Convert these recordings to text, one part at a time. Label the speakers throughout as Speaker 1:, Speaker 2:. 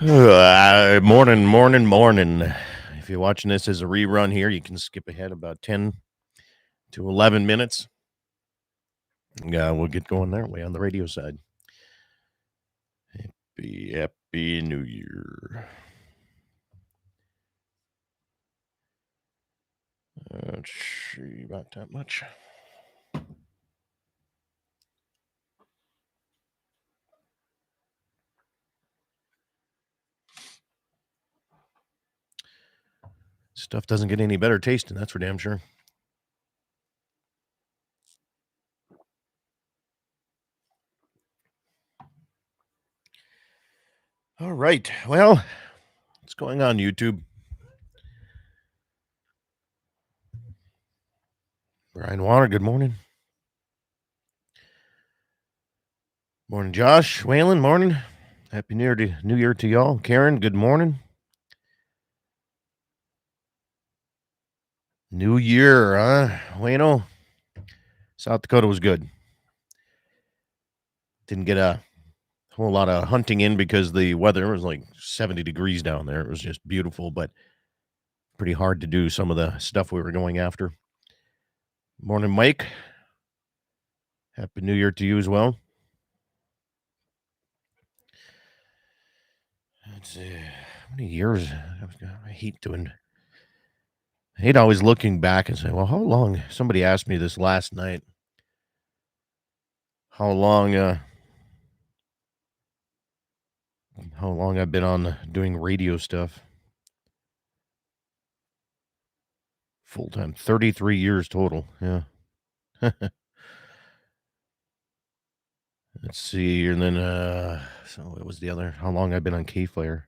Speaker 1: Morning. If you're watching this as a rerun here, you can skip ahead about 10 to 11 minutes. We'll get going that way on the radio side. Happy New Year. Let's see about that much. Stuff doesn't get any better tasting, that's for damn sure. All right. Well, what's going on, YouTube? Brian Warner, good morning. Morning, Josh. Whalen, morning. Happy New Year to y'all. Karen, good morning. New Year, huh? Wayno, South Dakota was good. Didn't get a whole lot of hunting in because the weather was like 70 degrees down there. It was just beautiful, but pretty hard to do some of the stuff we were going after. Morning, Mike. Happy New Year to you as well. Let's see. How many years? I hate always looking back and saying, well, how long? Somebody asked me this last night. How long I've been on doing radio stuff. Full time. 33 years total. Yeah. Let's see. And then so what was the other? How long I've been on K-Fire?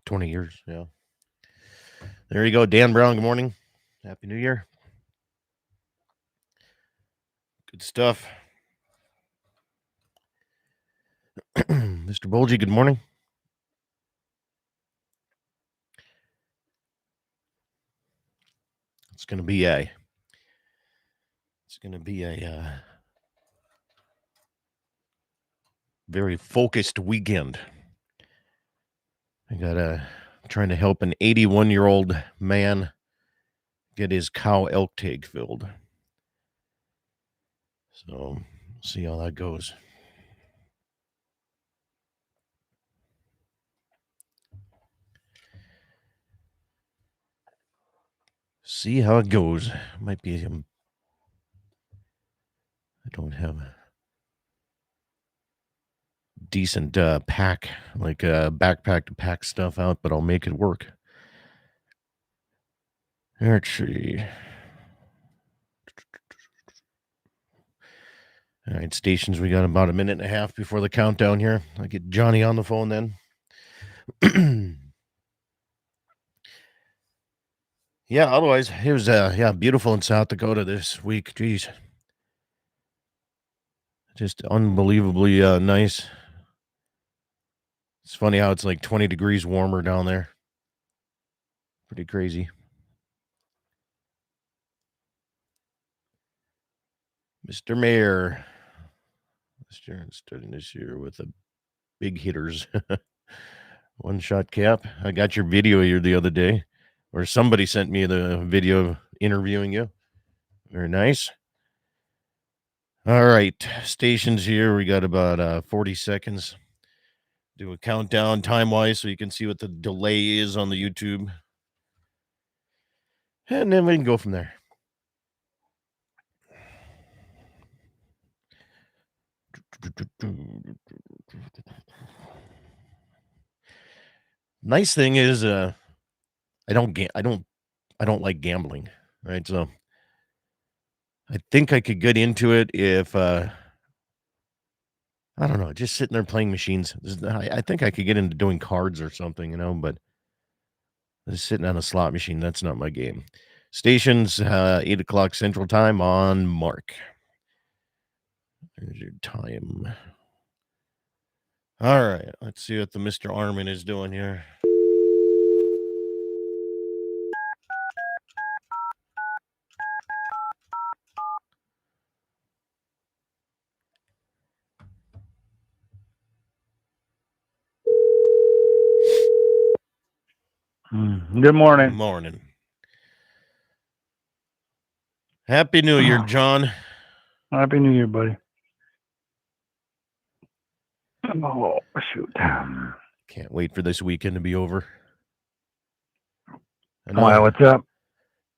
Speaker 1: 20 years. Yeah. There you go. Dan Brown, good morning. Happy New Year. Good stuff. Mr. Bolgy, good morning. It's going to be a very focused weekend. I got trying to help an 81-year-old man get his cow elk tag filled. So we'll see how that goes. See how it goes. Might be. I don't have a decent pack, like backpack to pack stuff out, but I'll make it work. Let's see. All right, stations. We got about a minute and a half before the countdown here. I'll get Johnny on the phone then. Yeah, otherwise, it was beautiful in South Dakota this week. Jeez. Just unbelievably nice. It's funny how it's like 20 degrees warmer down there. Pretty crazy. Mr. Mayor. Starting this year with the big hitters. One shot cap. I got your video here the other day, or somebody sent me the video interviewing you. Very nice. All right, stations here. We got about 40 seconds. Do a countdown time wise so you can see what the delay is on the YouTube. And then we can go from there. Nice thing is I don't like gambling, right? So I think I could get into it if I don't know, just sitting there playing machines. I think I could get into doing cards or something, but just sitting on a slot machine, that's not my game. Stations 8 o'clock Central Time on Mark. There's your time. All right, let's see what the Mr. Arman is doing here.
Speaker 2: Good morning.
Speaker 1: Morning. Happy New Year, John.
Speaker 2: Happy New Year, buddy. Oh, shoot.
Speaker 1: Can't wait for this weekend to be over. I
Speaker 2: Why,
Speaker 1: know,
Speaker 2: what's up?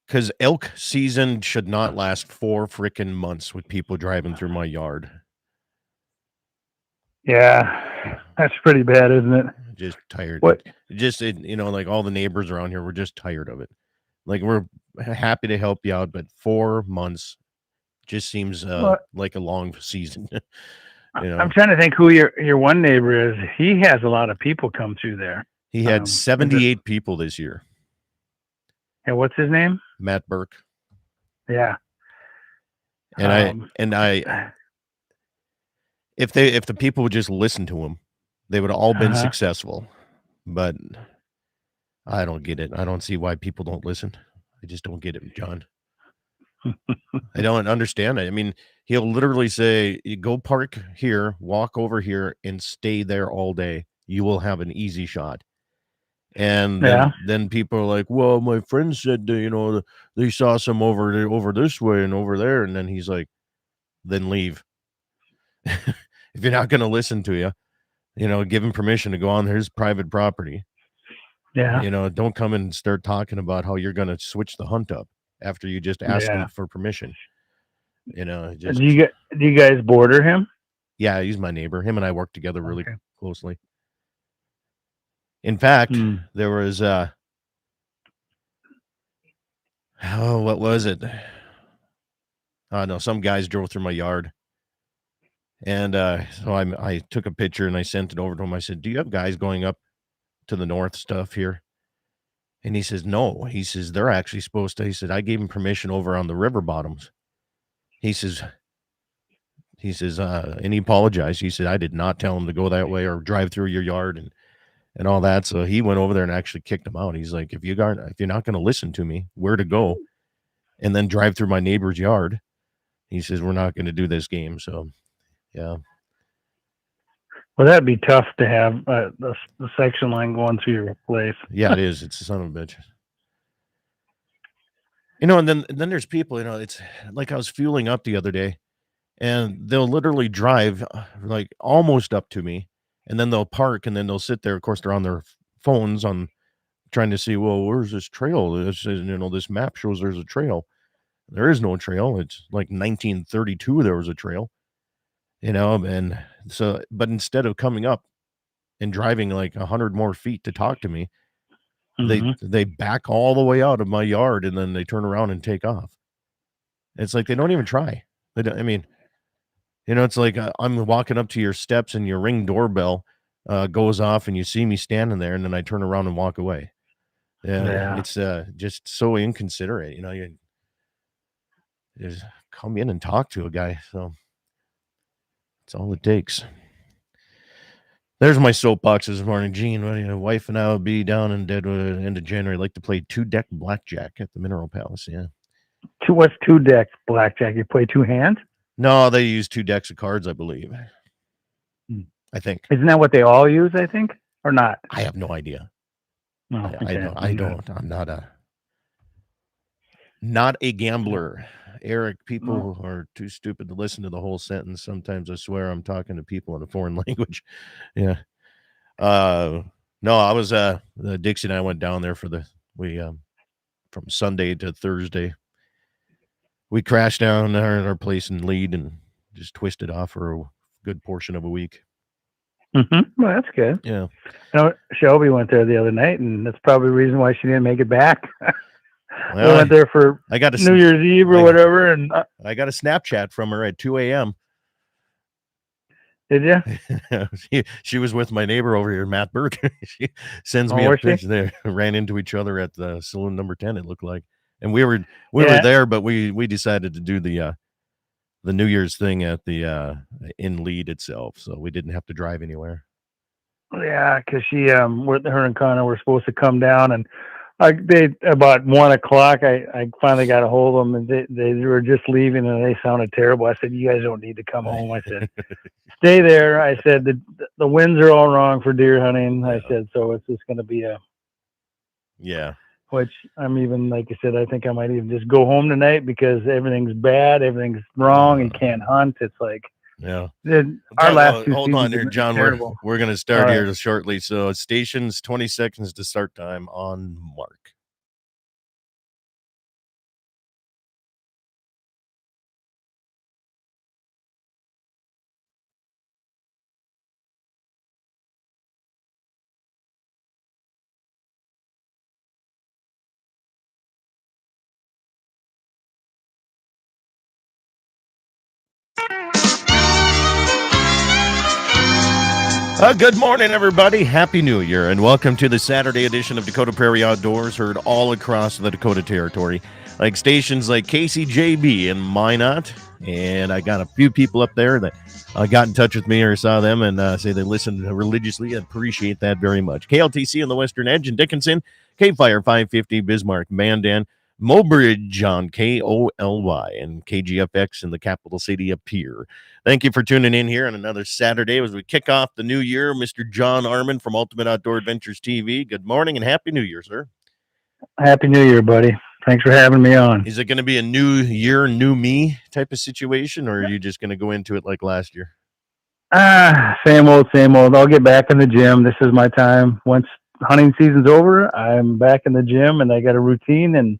Speaker 1: because elk season should not last 4 freaking months with people driving through my yard.
Speaker 2: Yeah, that's pretty bad, isn't it?
Speaker 1: Just tired.
Speaker 2: What?
Speaker 1: Like all the neighbors around here, we're just tired of it. Like we're happy to help you out, but 4 months just seems
Speaker 2: What?
Speaker 1: like a long season.
Speaker 2: I'm trying to think who your one neighbor is. He has a lot of people come through there.
Speaker 1: He had
Speaker 2: Is it-
Speaker 1: 78 people this year.
Speaker 2: And what's his name?
Speaker 1: Matt Burke.
Speaker 2: Yeah.
Speaker 1: And I if the people would just listen to him, they would have all been successful. But I don't get it. I don't see why people don't listen. I just don't get it, John. I don't understand it. I mean, he'll literally say, "You go park here, walk over here, and stay there all day. You will have an easy shot." And then people are like, "Well, my friend said they saw some over this way and over there," and then he's like, "Then leave." If you're not going to listen to you, give him permission to go on his private property.
Speaker 2: Yeah.
Speaker 1: Don't come and start talking about how you're going to switch the hunt up after you just asked him for permission.
Speaker 2: Do you guys border him?
Speaker 1: Yeah, he's my neighbor. Him and I work together really closely. In fact, there was what was it? No, some guys drove through my yard. And so I took a picture and I sent it over to him. I said, "Do you have guys going up to the north stuff here?" And he says, "No." He says, "They're actually supposed to." He said, "I gave him permission over on the river bottoms." He says, and he apologized. He said, "I did not tell him to go that way or drive through your yard and all that." So he went over there and actually kicked him out. He's like, if you're not going to listen to me, where to go, and then drive through my neighbor's yard, he says, we're not going to do this game. So, yeah.
Speaker 2: Well, that'd be tough to have the section line going through your place.
Speaker 1: Yeah, it is. It's a son of a bitch. And then there's people, it's like I was fueling up the other day, and they'll literally drive like almost up to me, and then they'll park, and then they'll sit there. Of course, they're on their phones on trying to see, well, where's this trail? This map shows there's a trail. There is no trail. It's like 1932 there was a trail, and so, but instead of coming up and driving like 100 more feet to talk to me, they back all the way out of my yard, and then they turn around and take off. It's like they don't even try. It's like I'm walking up to your steps and your Ring doorbell goes off and you see me standing there, and then I turn around and walk away. Yeah. It's just so inconsiderate. You just come in and talk to a guy. So that's all it takes. There's my soapbox this morning. Gene, wife and I will be down in Deadwood end of January. Like to play 2-deck blackjack at the Mineral Palace. Yeah.
Speaker 2: What's 2-deck blackjack? You play 2 hands?
Speaker 1: No, they use 2 decks of cards, I believe. I think.
Speaker 2: Isn't that what they all use, I think? Or not?
Speaker 1: I have no idea.
Speaker 2: No,
Speaker 1: I don't. I'm not a gambler. Eric, people are too stupid to listen to the whole sentence. Sometimes I swear I'm talking to people in a foreign language. Yeah. No, I was Dixie and I went down there from Sunday to Thursday. We crashed down there at our place in Lead and just twisted off for a good portion of a week.
Speaker 2: Well, that's good.
Speaker 1: Yeah.
Speaker 2: Shelby went there the other night, and that's probably the reason why she didn't make it back. We went there for New Year's Eve or whatever, and
Speaker 1: I got a Snapchat from her at 2 a.m.
Speaker 2: Did you?
Speaker 1: She was with my neighbor over here, Matt Burke. She sends me a picture. They ran into each other at the saloon number 10. It looked like, and we were there, but we decided to do the New Year's thing at the in Lead itself, so we didn't have to drive anywhere.
Speaker 2: Yeah, because her and Connor were supposed to come down, and about 1 o'clock, I finally got a hold of them, and they were just leaving, and they sounded terrible. I said, "You guys don't need to come home." I said, "Stay there." I said, "The winds are all wrong for deer hunting." I said, "So it's just going to be a which I'm even, like I said, I think I might even just go home tonight because everything's bad, everything's wrong, you can't hunt. It's like
Speaker 1: Yeah.
Speaker 2: our last two
Speaker 1: Hold on
Speaker 2: seasons
Speaker 1: here,
Speaker 2: have been
Speaker 1: John.
Speaker 2: terrible.
Speaker 1: We're going to
Speaker 2: All
Speaker 1: start
Speaker 2: right.
Speaker 1: here shortly. So stations 20 seconds to start time on mark. Good morning, everybody. Happy New Year, and welcome to the Saturday edition of Dakota Prairie Outdoors, heard all across the Dakota Territory, like stations like KCJB and Minot. And I got a few people up there that got in touch with me or saw them and say they listen religiously. I appreciate that very much. KLTC on the Western Edge in Dickinson, K-Fire 550 Bismarck, Mandan, Mobridge on KOLY, and KGFX in the capital city of Pierre. Thank you for tuning in here on another Saturday as we kick off the new year. Mr. John Arman from Ultimate Outdoor Adventures TV. Good morning and Happy New Year, sir.
Speaker 2: Happy New Year, buddy. Thanks for having me on.
Speaker 1: Is it going to be a new year, new me type of situation, or are you just going to go into it like last year?
Speaker 2: Same old, same old. I'll get back in the gym. This is my time. Once hunting season's over, I'm back in the gym and I got a routine and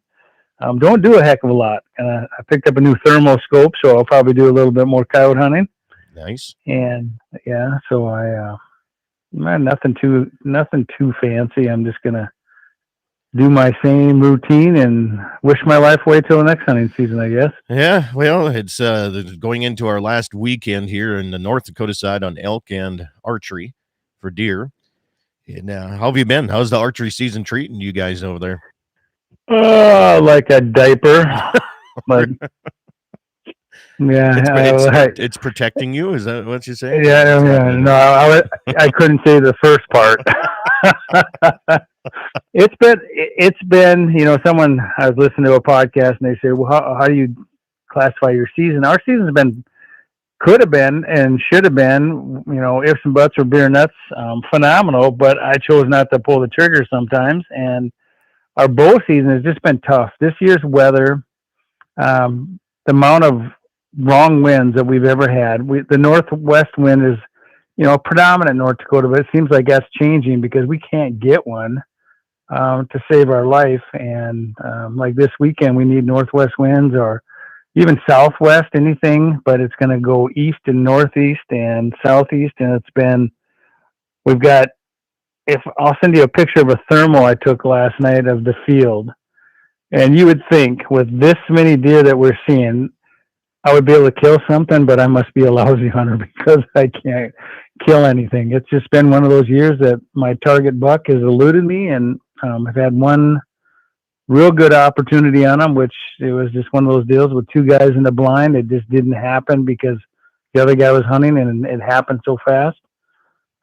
Speaker 2: don't do a heck of a lot. And I picked up a new thermal scope, so I'll probably do a little bit more coyote hunting.
Speaker 1: Nice.
Speaker 2: And yeah, so nothing too fancy. I'm just gonna do my same routine and wish my life away till the next hunting season, I guess.
Speaker 1: Yeah, well, it's going into our last weekend here in the North Dakota side on elk and archery for deer. And how have you been? How's the archery season treating you guys over there?
Speaker 2: Like a diaper. But yeah,
Speaker 1: it's protecting you. Is that what you're saying?
Speaker 2: Yeah, no, I couldn't say the first part. It's been, someone, I was listening to a podcast and they said, well, how do you classify your season? Our season's could have been and should have been, ifs and buts or beer nuts, phenomenal, but I chose not to pull the trigger sometimes. And our bow season has just been tough. This year's weather, the amount of wrong winds that we've ever had. The northwest wind is, predominant in North Dakota, but it seems like that's changing because we can't get one to save our life. And like this weekend, we need northwest winds or even southwest, anything, but it's going to go east and northeast and southeast. And I'll send you a picture of a thermal I took last night of the field. And you would think with this many deer that we're seeing, I would be able to kill something, but I must be a lousy hunter because I can't kill anything. It's just been one of those years that my target buck has eluded me, and I've had one real good opportunity on him, which it was just one of those deals with two guys in the blind. It just didn't happen because the other guy was hunting, and it happened so fast.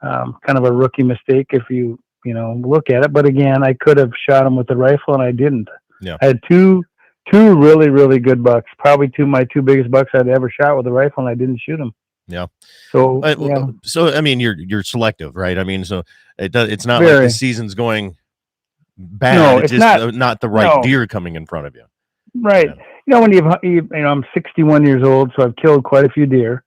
Speaker 2: Kind of a rookie mistake if you look at it. But again, I could have shot him with the rifle, and I didn't.
Speaker 1: Yeah.
Speaker 2: I had two really, really good bucks. Probably my two biggest bucks I'd ever shot with a rifle, and I didn't shoot them.
Speaker 1: Yeah.
Speaker 2: So
Speaker 1: So I mean, you're selective, right? I mean, so it's not
Speaker 2: Very.
Speaker 1: like the season's going bad.
Speaker 2: No,
Speaker 1: it's just not the right deer coming in front of you.
Speaker 2: Right. Yeah. When I'm 61 years old, so I've killed quite a few deer.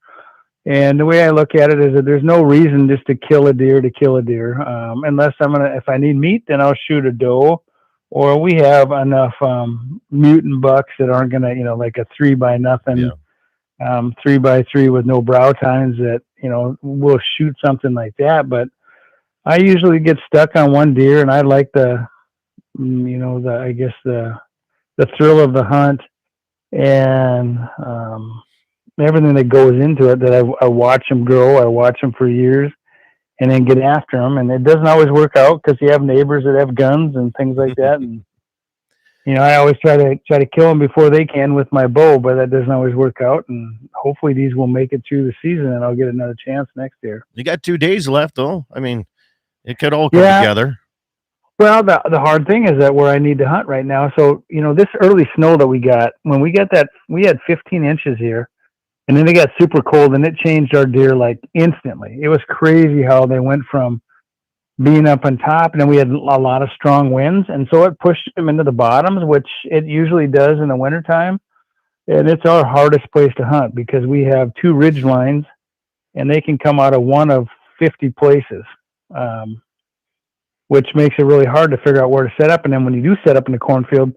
Speaker 2: And the way I look at it is that there's no reason just to kill a deer, unless if I need meat, then I'll shoot a doe, or we have enough mutant bucks that aren't gonna, like a 3x0, 3x3 with no brow tines that we'll shoot something like that. But I usually get stuck on one deer, and I like the thrill of the hunt and everything that goes into it, that I watch them grow. I watch them for years and then get after them. And it doesn't always work out because you have neighbors that have guns and things like that. And, I always try to kill them before they can with my bow, but that doesn't always work out. And hopefully these will make it through the season and I'll get another chance next year.
Speaker 1: You got 2 days left though. I mean, it could all come together.
Speaker 2: Well, the hard thing is that where I need to hunt right now. So, this early snow that we got, when we got that, we had 15 inches here. And then it got super cold and it changed our deer like instantly. It was crazy how they went from being up on top, and then we had a lot of strong winds, and so it pushed them into the bottoms, which it usually does in the wintertime. And it's our hardest place to hunt because we have two ridge lines, and they can come out of one of 50 places, um, which makes it really hard to figure out where to set up. And then when you do set up in the cornfield,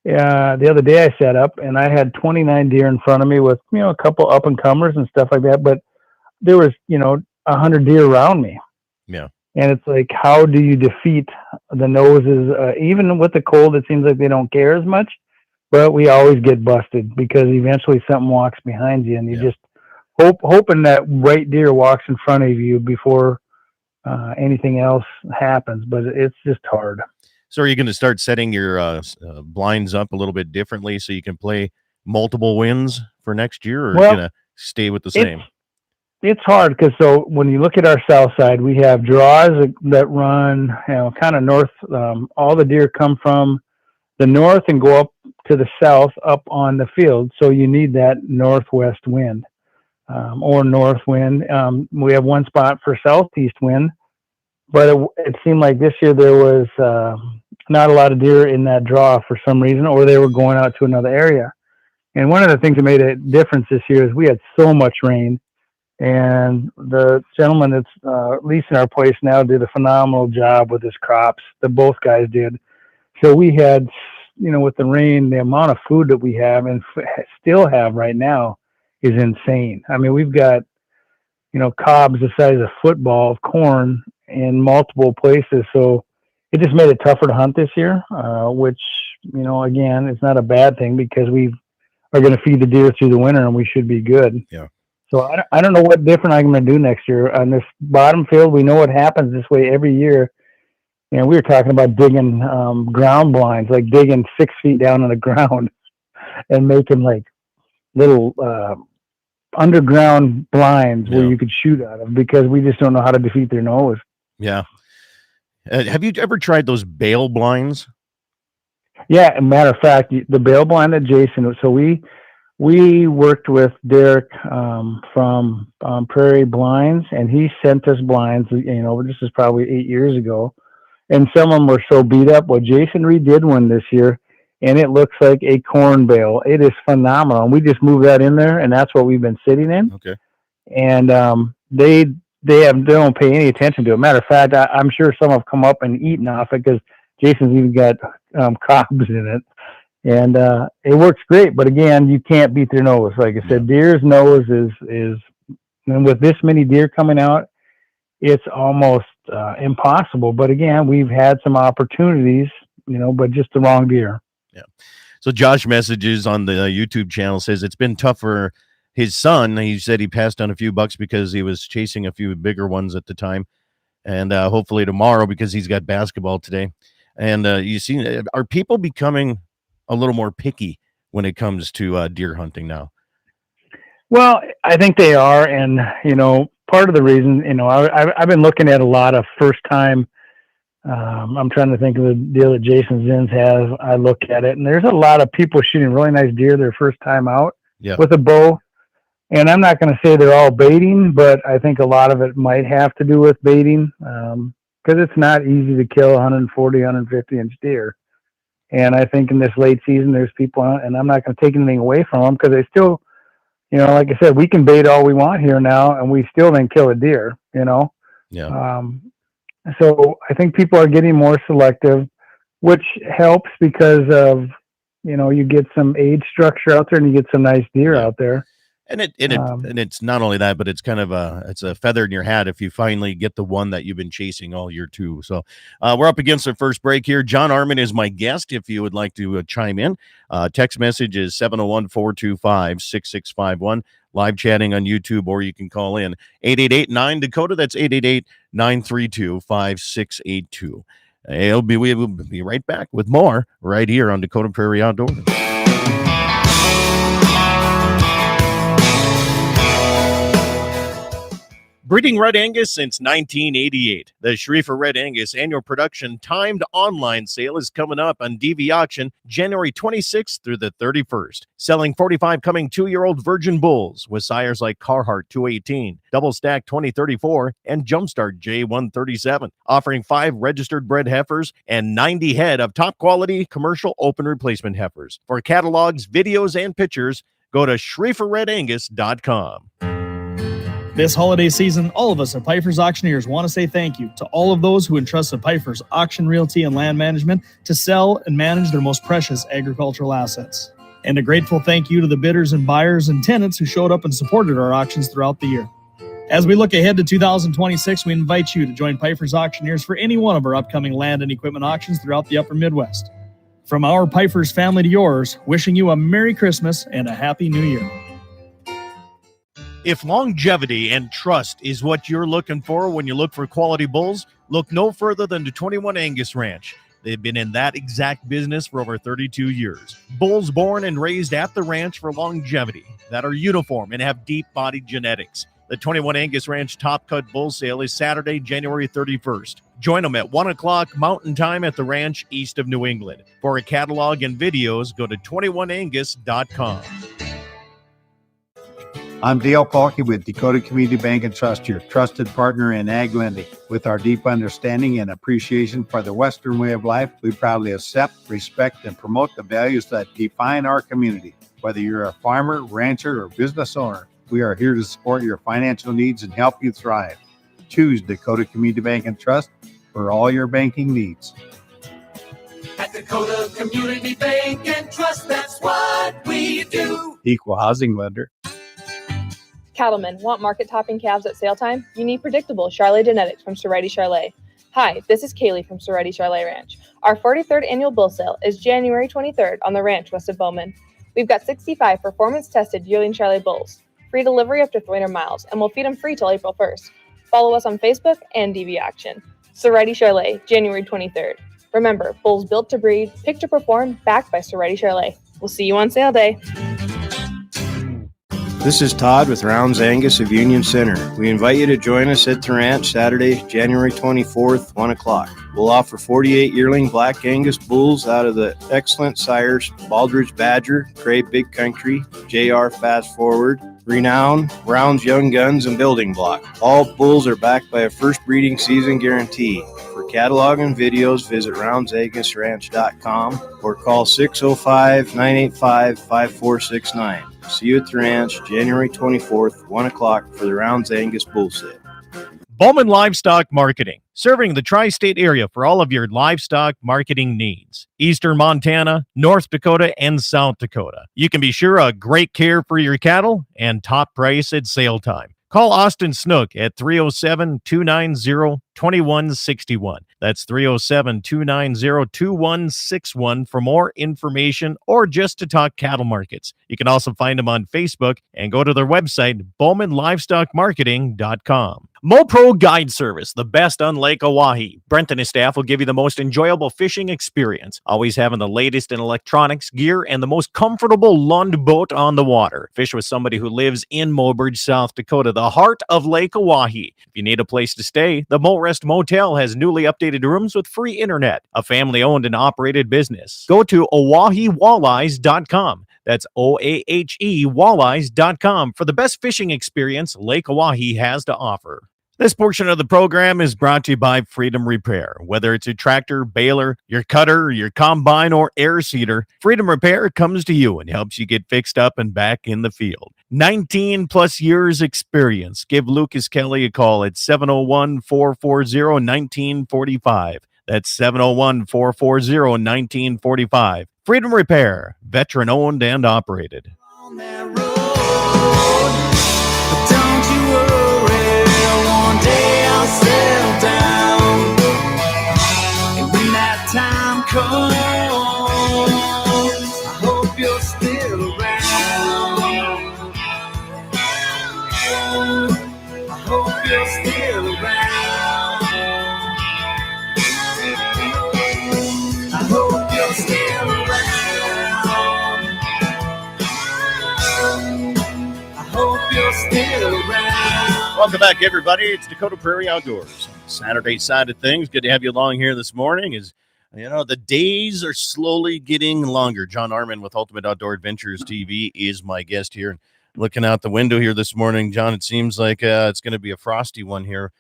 Speaker 2: the other day I set up and I had 29 deer in front of me with a couple up and comers and stuff like that, but there was 100 deer around me.
Speaker 1: Yeah.
Speaker 2: And it's like, how do you defeat the noses? Even with the cold, it seems like they don't care as much, but we always get busted because eventually something walks behind you, and you just hoping that right deer walks in front of you before anything else happens. But it's just hard.
Speaker 1: So are you going to start setting your blinds up a little bit differently so you can play multiple wins for next year, or are you going to stay with the same?
Speaker 2: It's hard because so when you look at our south side, we have draws that run, kind of north. All the deer come from the north and go up to the south up on the field. So you need that northwest wind or north wind. We have one spot for southeast wind, but it seemed like this year there was not a lot of deer in that draw for some reason, or they were going out to another area. And one of the things that made a difference this year is we had so much rain. And the gentleman that's leasing our place now did a phenomenal job with his crops. Both guys did. So we had, with the rain, the amount of food that we have and still have right now is insane. I mean, we've got, cobs the size of football of corn in multiple places. So it just made it tougher to hunt this year, which, again, it's not a bad thing because we are going to feed the deer through the winter and we should be good.
Speaker 1: Yeah.
Speaker 2: So I don't know what different I'm going to do next year on this bottom field. We know what happens this way every year. And we were talking about digging ground blinds, like digging 6 feet down on the ground and making like little underground blinds where you could shoot out of because we just don't know how to defeat their nose.
Speaker 1: Yeah. Have you ever tried those bale blinds?
Speaker 2: Yeah. As a matter of fact, the bale blind that Jason, so we worked with Derek from Prairie Blinds, and he sent us blinds. This is probably 8 years ago, and some of them were so beat up. Well, Jason redid one this year, and it looks like a corn bale. It is phenomenal. And we just moved that in there, and that's what we've been sitting in.
Speaker 1: Okay.
Speaker 2: And they don't pay any attention to it. Matter of fact, I'm sure some have come up and eaten off it because Jason's even got cobs in it. And it works great, but again, you can't beat their nose. Like I said, deer's nose is, and with this many deer coming out, it's almost impossible. But again, we've had some opportunities, but just the wrong deer.
Speaker 1: Yeah. So Josh messages on the YouTube channel, says it's been tough for his son. He said he passed on a few bucks because he was chasing a few bigger ones at the time, and hopefully tomorrow because he's got basketball today. And you see, are people becoming a little more picky when it comes to deer hunting now?
Speaker 2: Well, I think they are. And, part of the reason, I've been looking at a lot of first time. I'm trying to think of the deal that Jason Zins has. I look at it and there's a lot of people shooting really nice deer their first time out with a bow. And I'm not going to say they're all baiting, but I think a lot of it might have to do with baiting. Cause it's not easy to kill 140, 150 inch deer. And I think in this late season, there's people, and I'm not going to take anything away from them because they still, like I said, we can bait all we want here now, and we still then kill a deer,
Speaker 1: Yeah.
Speaker 2: So I think people are getting more selective, which helps because of, you get some age structure out there and you get some nice deer out there.
Speaker 1: And it's not only that, but it's kind of it's a feather in your hat if you finally get the one that you've been chasing all year too. So we're up against the first break here. John Arman is my guest. If you would like to chime in, text message is 701-425-6651. Live chatting on YouTube, or you can call in 888-9-DAKOTA. That's 888-932-5682. We will be right back with more right here on Dakota Prairie Outdoors. Breeding Red Angus since 1988. The Schrieffer Red Angus annual production timed online sale is coming up on DV Auction January 26th through the 31st. Selling 45 coming 2-year-old virgin bulls with sires like Carhartt 218, Double Stack 2034, and Jumpstart J137. Offering 5 registered bred heifers and 90 head of top quality commercial open replacement heifers. For catalogs, videos, and pictures, go to SchrieferRedAngus.com.
Speaker 3: This holiday season, all of us at Piper's Auctioneers want to say thank you to all of those who entrusted Piper's Auction Realty and Land Management to sell and manage their most precious agricultural assets. And a grateful thank you to the bidders and buyers and tenants who showed up and supported our auctions throughout the year. As we look ahead to 2026, we invite you to join Piper's Auctioneers for any one of our upcoming land and equipment auctions throughout the upper Midwest. From our Piper's family to yours, wishing you a Merry Christmas and a Happy New Year.
Speaker 1: If longevity and trust is what you're looking for when you look for quality bulls, look no further than the 21 Angus Ranch. They've been in that exact business for over 32 years. Bulls born and raised at the ranch for longevity that are uniform and have deep-bodied genetics. The 21 Angus Ranch Top Cut Bull Sale is Saturday, January 31st. Join them at 1 o'clock Mountain Time at the ranch east of New England. For a catalog and videos, go to 21angus.com.
Speaker 4: I'm Dale Paulke with Dakota Community Bank and Trust, your trusted partner in ag lending. With our deep understanding and appreciation for the Western way of life, we proudly accept, respect, and promote the values that define our community. Whether you're a farmer, rancher, or business owner, we are here to support your financial needs and help you thrive. Choose Dakota Community Bank and Trust for all your banking needs.
Speaker 5: At Dakota Community Bank and Trust, that's what we do.
Speaker 4: Equal housing lender.
Speaker 6: Cattlemen, want market-topping calves at sale time? You need predictable Charlet genetics from Soretti Charlet. Hi, this is Kaylee from Soretti Charlet Ranch. Our 43rd annual bull sale is January 23rd on the ranch west of Bowman. We've got 65 performance-tested yearling Charlet bulls, free delivery up to 300 miles, and we'll feed them free till April 1st. Follow us on Facebook and DV Auction. Soretti Charlet, January 23rd. Remember, bulls built to breed, picked to perform, backed by Soretti Charlet. We'll see you on sale day.
Speaker 7: This is Todd with Rounds Angus of Union Center. We invite you to join us at the ranch Saturday, January 24th, 1 o'clock. We'll offer 48 yearling Black Angus bulls out of the excellent sires Baldridge Badger, Cray Big Country, JR Fast Forward, Renown, Rounds Young Guns, and Building Block. All bulls are backed by a first breeding season guarantee. For catalog and videos, visit RoundsAngusRanch.com or call 605-985-5469. See you at the ranch January 24th, 1 o'clock for the Rounds Angus Bull Sale.
Speaker 1: Bowman Livestock Marketing, serving the tri-state area for all of your livestock marketing needs. Eastern Montana, North Dakota, and South Dakota. You can be sure of great care for your cattle and top price at sale time. Call Austin Snook at 307-290-2161. That's 307-290-2161 for more information or just to talk cattle markets. You can also find them on Facebook and go to their website, BowmanLivestockMarketing.com. MoPro Guide Service, the best on Lake Oahe. Brent and his staff will give you the most enjoyable fishing experience, always having the latest in electronics, gear, and the most comfortable Lund boat on the water. Fish with somebody who lives in Mobridge, South Dakota, the heart of Lake Oahe. If you need a place to stay, the Mo Rest Motel has newly updated rooms with free internet, a family-owned and operated business. Go to OaheWalleyes.com. That's OAHE Walleyes.com for the best fishing experience Lake Oahe has to offer. This portion of the program is brought to you by Freedom Repair. Whether it's a tractor, baler, your cutter, your combine, or air seeder, Freedom Repair comes to you and helps you get fixed up and back in the field. 19 plus years experience. Give Lucas Kelly a call at 701-440-1945. That's 701-440-1945. Freedom Repair, veteran owned and operated.
Speaker 5: On that road, but don't you worry, one day I'll settle down. And when that time comes, I hope you're still around. I hope you're still around. I hope you're still around. I hope you're still around.
Speaker 1: Welcome back, everybody. It's Dakota Prairie Outdoors. Saturday side of things. Good to have you along here this morning. The days are slowly getting longer. John Arman with Ultimate Outdoor Adventures TV is my guest here. Looking out the window here this morning, John, it seems like it's going to be a frosty one here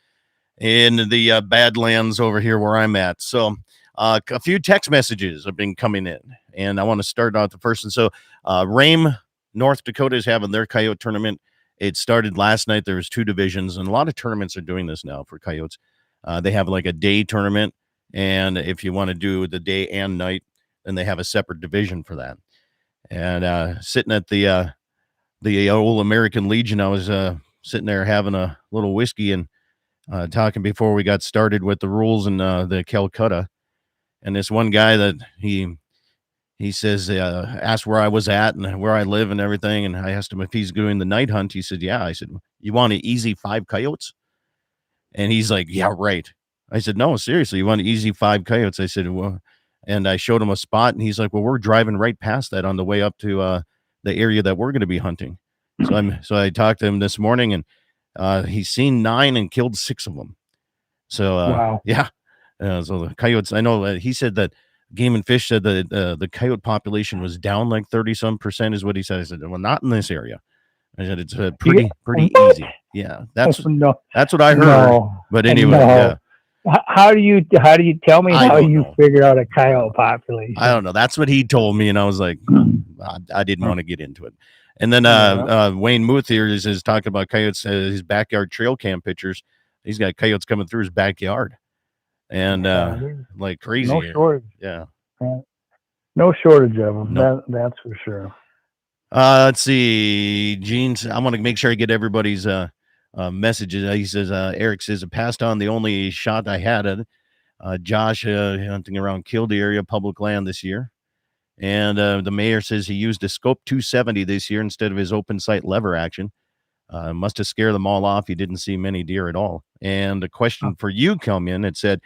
Speaker 1: in the Badlands over here where I'm at. So a few text messages have been coming in, and I want to start out the first one. So Rame, North Dakota is having their coyote tournament. It started last night. There was 2 divisions, and a lot of tournaments are doing this now for coyotes. They have like a day tournament, and if you want to do the day and night, then they have a separate division for that. And sitting at the old American Legion, I was sitting there having a little whiskey and talking before we got started with the rules in the Calcutta. And this one guy that he says, asked where I was at and where I live and everything. And I asked him if he's doing the night hunt. He said, yeah. I said, you want an easy 5 coyotes? And he's like, yeah, right. I said, no, seriously, you want an easy 5 coyotes? I said, well, and I showed him a spot, and he's like, well, we're driving right past that on the way up to the area that we're going to be hunting. So I talked to him this morning, and he's seen 9 and killed 6 of them. So
Speaker 2: wow.
Speaker 1: Yeah. So the coyotes, I know he said that Game and Fish said that the coyote population was down like 30% is what he said. I said, well, not in this area. I said, it's pretty easy. Yeah. That's what I heard.
Speaker 2: No,
Speaker 1: but anyway,
Speaker 2: no. Yeah. How do you tell me how you figure out a coyote population?
Speaker 1: I don't know. That's what he told me. And I was like, I didn't want to get into it. And then Wayne Muth here is talking about coyotes, his backyard trail cam pictures. He's got coyotes coming through his backyard. And like crazy.
Speaker 2: No shortage.
Speaker 1: Yeah.
Speaker 2: No shortage of them.
Speaker 1: No.
Speaker 2: That's for sure.
Speaker 1: Let's see. Gene, I want to make sure I get everybody's messages. He says, Eric says, it passed on the only shot I had at Josh hunting around Kildare area public land this year. And the mayor says he used a scope 270 this year instead of his open sight lever action. Must have scared them all off. He didn't see many deer at all. And a question for you come in. It said,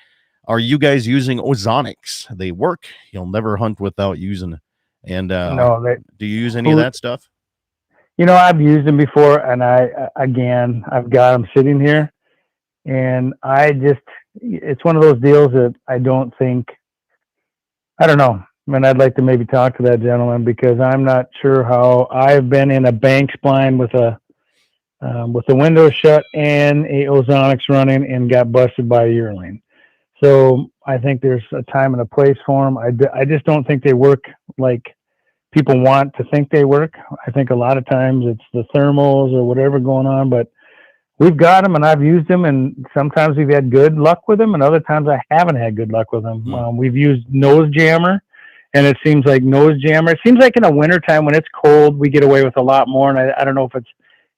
Speaker 1: are you guys using ozonics? They work. You'll never hunt without using. And
Speaker 2: no,
Speaker 1: do you use any of that stuff?
Speaker 2: I've used them before, and I've got them sitting here, and it's one of those deals that I don't know. I mean, I'd like to maybe talk to that gentleman, because I'm not sure how. I've been in a bank spline with a window shut and a ozonics running and got busted by a yearling. So I think there's a time and a place for them. I just don't think they work like people want to think they work. I think a lot of times it's the thermals or whatever going on, but we've got them and I've used them, and sometimes we've had good luck with them and other times I haven't had good luck with them. We've used nose jammer, and it seems like in the wintertime when it's cold, we get away with a lot more. And I don't know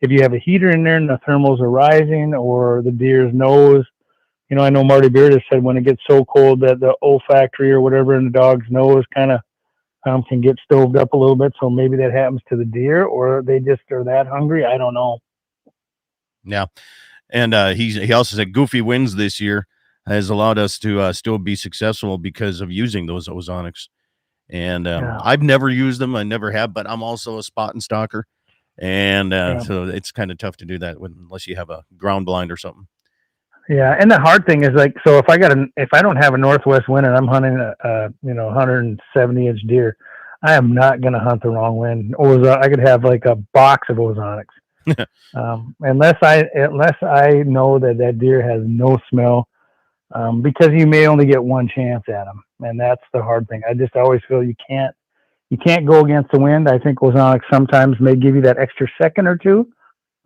Speaker 2: if you have a heater in there and the thermals are rising, or the deer's nose. I know Marty Beard has said when it gets so cold that the olfactory or whatever in the dog's nose kind of can get stoved up a little bit. So maybe that happens to the deer, or they just are that hungry. I don't know.
Speaker 1: Yeah. And he also said goofy winds this year has allowed us to still be successful because of using those ozonics. And I've never used them. I never have, but I'm also a spot and stalker. And so it's kind of tough to do that unless you have a ground blind or something.
Speaker 2: Yeah, and the hard thing is, like, so if I don't have a northwest wind and I'm hunting a 170-inch deer, I am not going to hunt the wrong wind. Or I could have like a box of ozonics, unless I know that deer has no smell, because you may only get one chance at them, and that's the hard thing. I just always feel you can't go against the wind. I think ozonics sometimes may give you that extra second or two.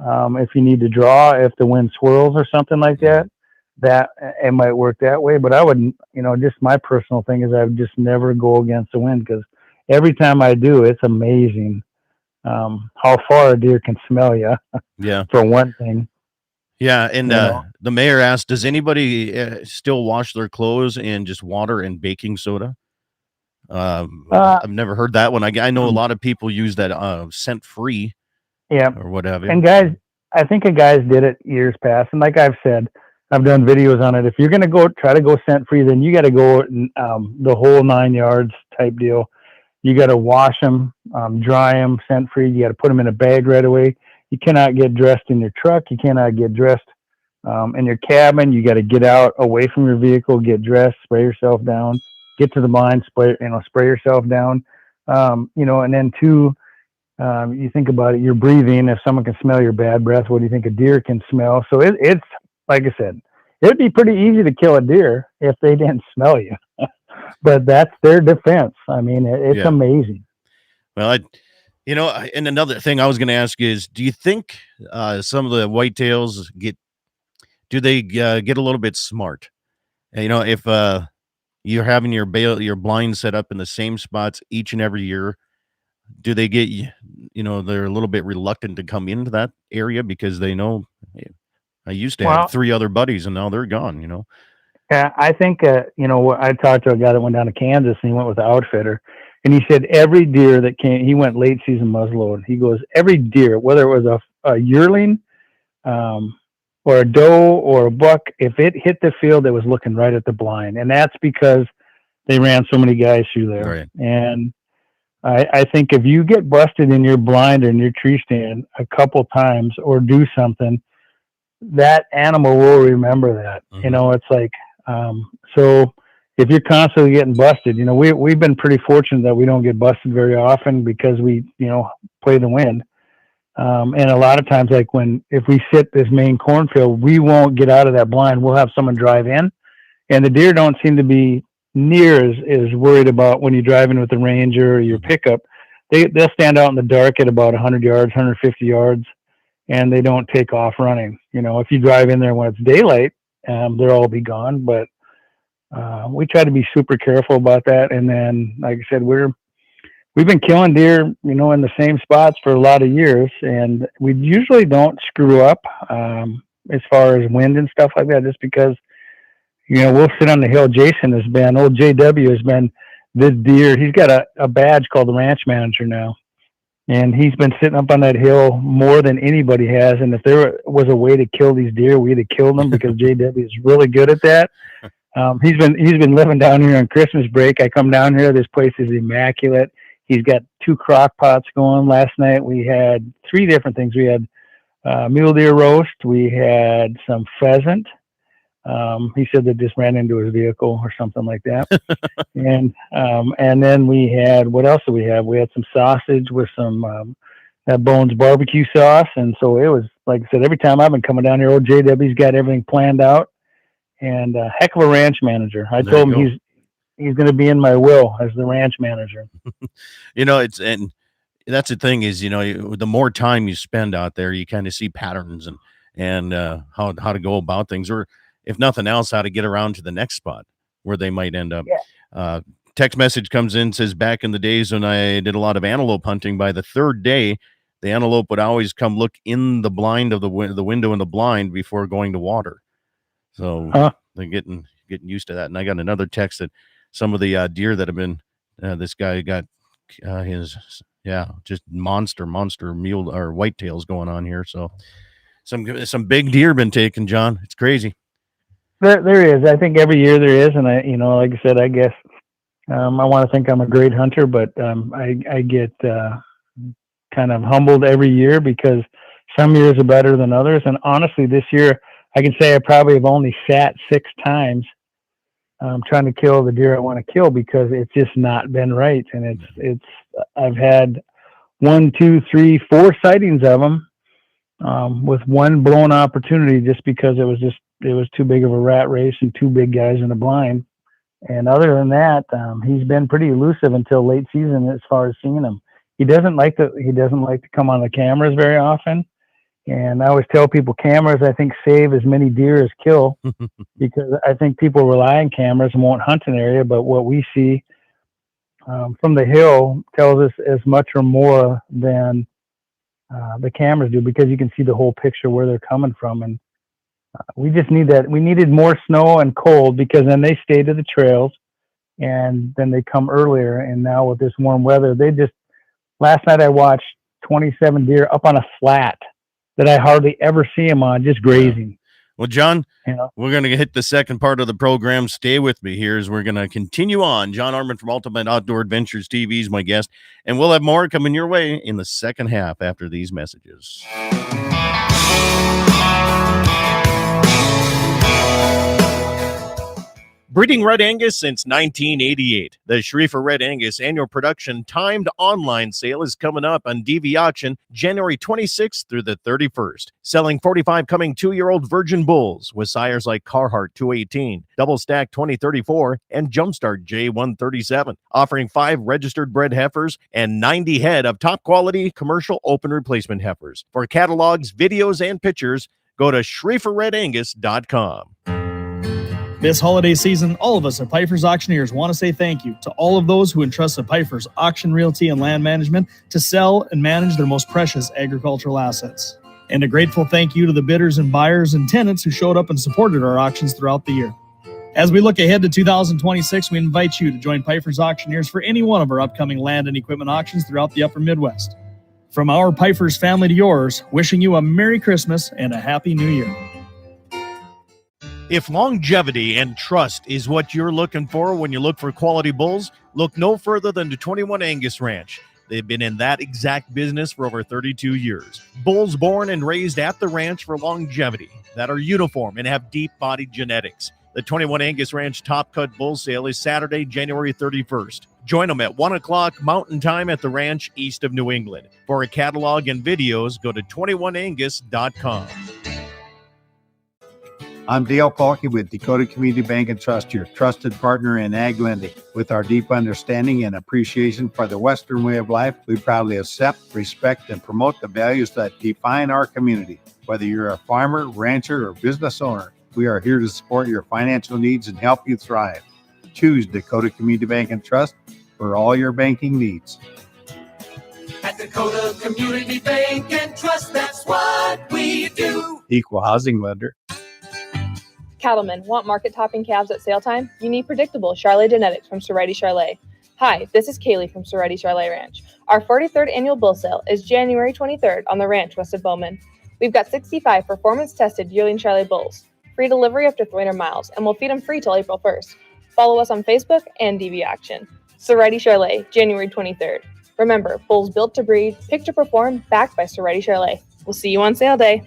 Speaker 2: If you need to draw, if the wind swirls or something like that it might work that way. But I wouldn't, just my personal thing is I would just never go against the wind, because every time I do, it's amazing how far a deer can smell you.
Speaker 1: Yeah.
Speaker 2: For one thing.
Speaker 1: Yeah. And the mayor asked, does anybody still wash their clothes in just water and baking soda? I've never heard that one. I know a lot of people use that scent free.
Speaker 2: Yeah,
Speaker 1: or whatever.
Speaker 2: And guys, I think guys did it years past, and like I've said, I've done videos on it. If you're going to try to go scent free, then you got to go the whole 9 yards type deal. You got to wash them, dry them, scent free. You got to put them in a bag right away. you cannot get dressed in your truck. You cannot get dressed in your cabin. You got to get out away from your vehicle, get dressed, spray yourself down, get to the blind, spray yourself down. And then two, you think about it, you're breathing. If someone can smell your bad breath, what do you think a deer can smell? So it's, like I said, it'd be pretty easy to kill a deer if they didn't smell you. But that's their defense. I mean, it's amazing.
Speaker 1: Well, and another thing I was going to ask is, do you think some of the whitetails get a little bit smart? If you're having your blind set up in the same spots each and every year, do they get, they're a little bit reluctant to come into that area because they know, I used to have 3 other buddies and now they're gone,
Speaker 2: Yeah, I think, I talked to a guy that went down to Kansas and he went with the outfitter, and he said every deer that came, he went late season muzzleload. He goes, every deer, whether it was a yearling, or a doe or a buck, if it hit the field, it was looking right at the blind. And that's because they ran so many guys through there.
Speaker 1: Right.
Speaker 2: And I think if you get busted in your blind or in your tree stand a couple times or do something, that animal will remember that.
Speaker 1: Mm-hmm.
Speaker 2: It's like, so if you're constantly getting busted, we've been pretty fortunate that we don't get busted very often because we, play the wind. And a lot of times, like if we sit this main cornfield, we won't get out of that blind. We'll have someone drive in, and the deer don't seem to be near as worried about when you drive in with the Ranger or your pickup. They'll stand out in the dark at about 100 yards, 150 yards, and they don't take off running. If you drive in there when it's daylight, they'll all be gone. But we try to be super careful about that. And then, like I said, we've been killing deer, in the same spots for a lot of years, and we usually don't screw up as far as wind and stuff like that, just because, we'll sit on the hill. Old JW has been this deer. He's got a badge called the ranch manager now, and he's been sitting up on that hill more than anybody has. And if there was a way to kill these deer, we'd have killed them because JW is really good at that. He's been living down here on Christmas break. I come down here. This place is immaculate. He's got 2 crock pots going. Last night we had 3 different things. We had mule deer roast. We had some pheasant. He said that just ran into his vehicle or something like that. And then we had, what else did we have? We had some sausage with some that Bones barbecue sauce. And so it was, like I said, every time I've been coming down here, old JW's got everything planned out, and a heck of a ranch manager. I told him he's going to be in my will as the ranch manager.
Speaker 1: And that's the thing is, the more time you spend out there, you kind of see patterns and how to go about things, or if nothing else, how to get around to the next spot where they might end up. Yeah. Text message comes in, says, back in the days when I did a lot of antelope hunting, by the 3rd day, the antelope would always come look in the blind of the window in the blind before going to water. So they're getting used to that. And I got another text that some of the deer that have been, this guy got just monster mule or whitetails going on here. So some big deer been taken, John. It's crazy.
Speaker 2: There is. I think every year there is. And I, like I said, I guess I want to think I'm a great hunter, but I get kind of humbled every year because some years are better than others. And honestly, this year, I can say I probably have only sat 6 times trying to kill the deer I want to kill because it's just not been right. And I've had 1, 2, 3, 4 sightings of them with one blown opportunity just because it was too big of a rat race and 2 big guys in a blind. And other than that, he's been pretty elusive until late season as far as seeing him. He doesn't like to come on the cameras very often. And I always tell people cameras, I think, save as many deer as kill because I think people rely on cameras and won't hunt an area. But what we see from the hill tells us as much or more than the cameras do because you can see the whole picture where they're coming from. And we just need that. We needed more snow and cold because then they stay to the trails and then they come earlier. And now with this warm weather, last night I watched 27 deer up on a flat that I hardly ever see them on, just grazing.
Speaker 1: Well, John,
Speaker 2: You know,
Speaker 1: we're going to hit the second part of the program. Stay with me here as we're going to continue on. John Arman from Ultimate Outdoor Adventures TV is my guest, and we'll have more coming your way in the second half after these messages. Breeding Red Angus since 1988. The Schreifer Red Angus annual production timed online sale is coming up on DV Auction January 26th through the 31st. Selling 45 coming 2-year-old virgin bulls with sires like Carhartt 218, Double Stack 2034, and Jumpstart J137. Offering 5 registered bred heifers and 90 head of top quality commercial open replacement heifers. For catalogs, videos, and pictures, go to SchreiferRedAngus.com.
Speaker 3: This holiday season, all of us at Piper's Auctioneers want to say thank you to all of those who entrusted Piper's Auction Realty and Land Management to sell and manage their most precious agricultural assets. And a grateful thank you to the bidders and buyers and tenants who showed up and supported our auctions throughout the year. As we look ahead to 2026, we invite you to join Piper's Auctioneers for any one of our upcoming land and equipment auctions throughout the upper Midwest. From our Piper's family to yours, wishing you a Merry Christmas and a Happy New Year.
Speaker 1: If longevity and trust is what you're looking for when you look for quality bulls, look no further than the 21 Angus Ranch. They've been in that exact business for over 32 years. Bulls born and raised at the ranch for longevity that are uniform and have deep-bodied genetics. The 21 Angus Ranch Top Cut Bull Sale is Saturday, January 31st. Join them at 1 o'clock Mountain Time at the ranch east of New England. For a catalog and videos, go to 21angus.com.
Speaker 4: I'm Dale Falke with Dakota Community Bank and Trust, your trusted partner in ag lending. With our deep understanding and appreciation for the Western way of life, we proudly accept, respect, and promote the values that define our community. Whether you're a farmer, rancher, or business owner, we are here to support your financial needs and help you thrive. Choose Dakota Community Bank and Trust for all your banking needs.
Speaker 5: At Dakota Community Bank and Trust, that's what we do.
Speaker 4: Equal housing lender.
Speaker 6: Cattlemen, want market-topping calves at sale time? You need predictable Charlet genetics from Sorority Charlet. Hi, this is Kaylee from Sorority Charlet Ranch. Our 43rd annual bull sale is January 23rd on the ranch west of Bowman. We've got 65 performance-tested yearling Charlet bulls, free delivery up to 300 miles, and we'll feed them free till April 1st. Follow us on Facebook and DV Auction. Sorority Charlet, January 23rd. Remember, bulls built to breed, picked to perform, backed by Sorority Charlet. We'll see you on sale day.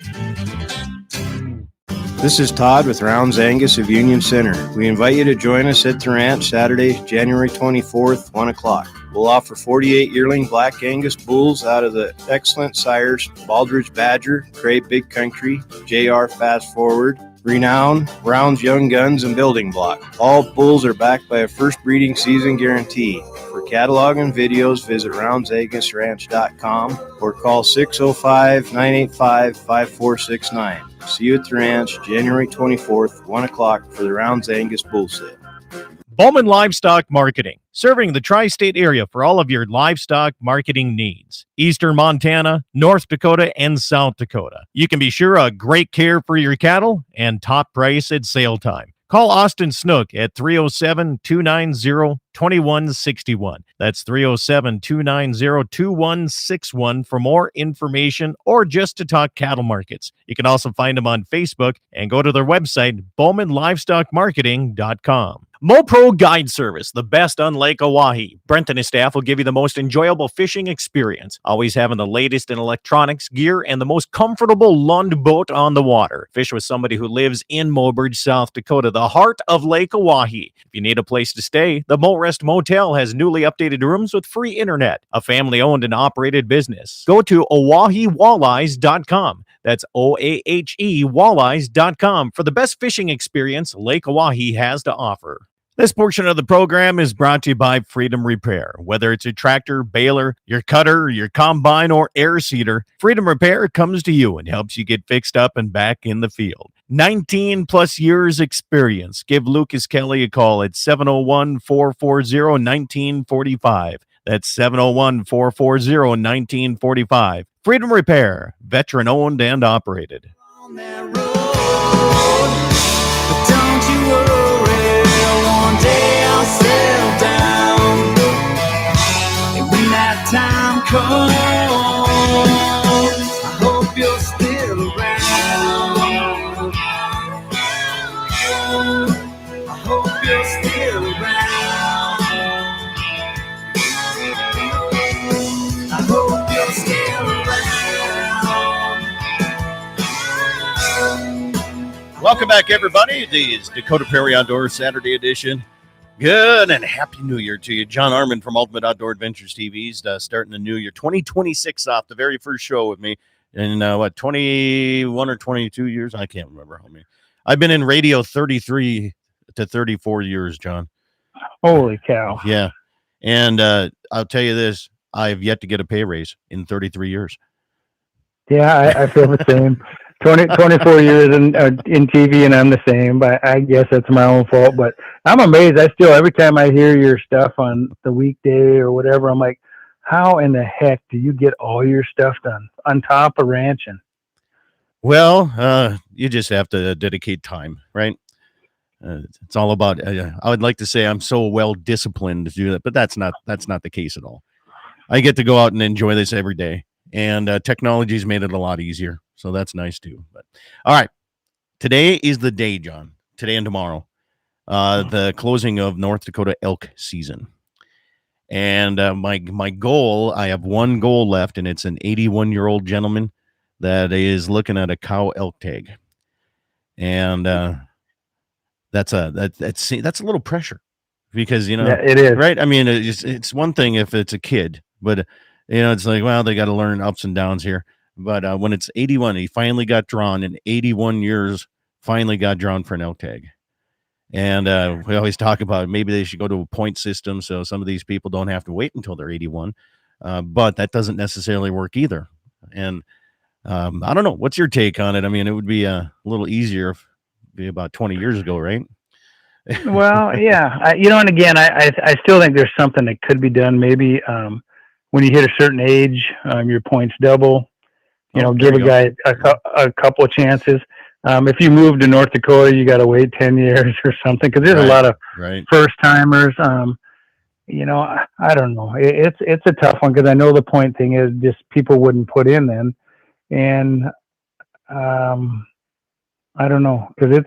Speaker 7: This is Todd with Rounds Angus of Union Center. We invite you to join us at the ranch Saturday, January 24th, 1 o'clock. We'll offer 48 yearling Black Angus bulls out of the excellent sires Baldridge Badger, Cray Big Country, JR Fast Forward, Renown, Rounds Young Guns, and Building Block. All bulls are backed by a first breeding season guarantee. For catalog and videos, visit RoundsAngusRanch.com or call 605-985-5469. See you at the ranch January 24th, 1 o'clock for the Rounds Angus Bull Sale.
Speaker 1: Bowman Livestock Marketing, serving the tri-state area for all of your livestock marketing needs. Eastern Montana, North Dakota, and South Dakota. You can be sure of great care for your cattle and top price at sale time. Call Austin Snook at 307-290-2161. That's 307-290-2161 for more information or just to talk cattle markets. You can also find them on Facebook and go to their website, BowmanLivestockMarketing.com. MoPro Guide Service, the best on Lake Oahe. Brent and his staff will give you the most enjoyable fishing experience, always having the latest in electronics, gear, and the most comfortable Lund boat on the water. Fish with somebody who lives in Mobridge, South Dakota, the heart of Lake Oahe. If you need a place to stay, the Mo Rest Motel has newly updated rooms with free internet, a family-owned and operated business. Go to OaheWalleyes.com. That's OAHE Walleyes.com for the best fishing experience Lake Oahe has to offer. This portion of the program is brought to you by Freedom Repair. Whether it's a tractor, baler, your cutter, your combine, or air seeder, Freedom Repair comes to you and helps you get fixed up and back in the field. 19 plus years experience. Give Lucas Kelly a call at 701-440-1945. That's 701-440-1945. Freedom Repair, veteran owned and operated.
Speaker 5: On that road, but don't you worry, one day I'll settle down. And when that time comes, I hope you're still around. I hope you're still around. I hope you're still around.
Speaker 1: Welcome back, everybody. This is Dakota Prairie Outdoor Saturday edition. Good and happy New Year to you. John Arman from Ultimate Outdoor Adventures TV's starting the new year 2026 off, the very first show with me in 21 or 22 years? I can't remember how many. I've been in radio 33 to 34 years, John.
Speaker 2: Holy cow.
Speaker 1: Yeah. And I'll tell you this, I've yet to get a pay raise in 33 years.
Speaker 2: Yeah, I feel the same. 24 years in TV, and I'm the same. But I guess that's my own fault. But I'm amazed. I still, every time I hear your stuff on the weekday or whatever, I'm like, how in the heck do you get all your stuff done on top of ranching?
Speaker 1: Well, you just have to dedicate time, right? It's all about. I would like to say I'm so well disciplined to do that, but that's not the case at all. I get to go out and enjoy this every day, and technology's made it a lot easier, so that's nice too. But all right, today is the day, John. Today and tomorrow, the closing of North Dakota elk season, and my goal. I have one goal left, and it's an 81-year-old gentleman that is looking at a cow elk tag, and that's a little pressure, because
Speaker 2: Yeah, it is.
Speaker 1: right. I mean, it's one thing if it's a kid, but it's like, well, they got to learn ups and downs here. But when it's 81, he finally got drawn in 81 years. Finally got drawn for an elk tag, and we always talk about maybe they should go to a point system so some of these people don't have to wait until they're 81. But that doesn't necessarily work either, and I don't know. What's your take on it? I mean, it would be a little easier if it'd be about 20 years ago, right?
Speaker 2: Well, yeah. And again, I still think there's something that could be done. Maybe when you hit a certain age, your points double. Give a guy a couple of chances. If you move to North Dakota, you got to wait 10 years or something, because there's a lot of first timers. I don't know. It's a tough one, because I know the point thing is just people wouldn't put in then. And I don't know, because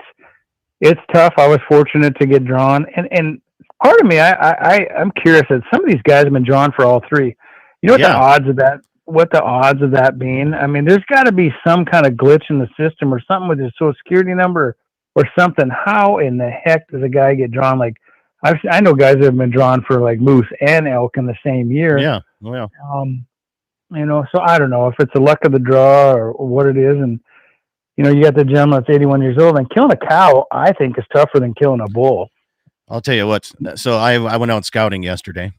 Speaker 2: it's tough. I was fortunate to get drawn, and part of me, I'm curious that some of these guys have been drawn for all three. You know what the odds of that? What the odds of that being? I mean, there's got to be some kind of glitch in the system or something with his social security number or something. How in the heck does a guy get drawn? Like, I know guys that have been drawn for like moose and elk in the same year.
Speaker 1: Yeah. Well.
Speaker 2: So I don't know if it's the luck of the draw or what it is. And, you got the gentleman that's 81 years old, and killing a cow, I think, is tougher than killing a bull.
Speaker 1: I'll tell you what. So I went out scouting yesterday,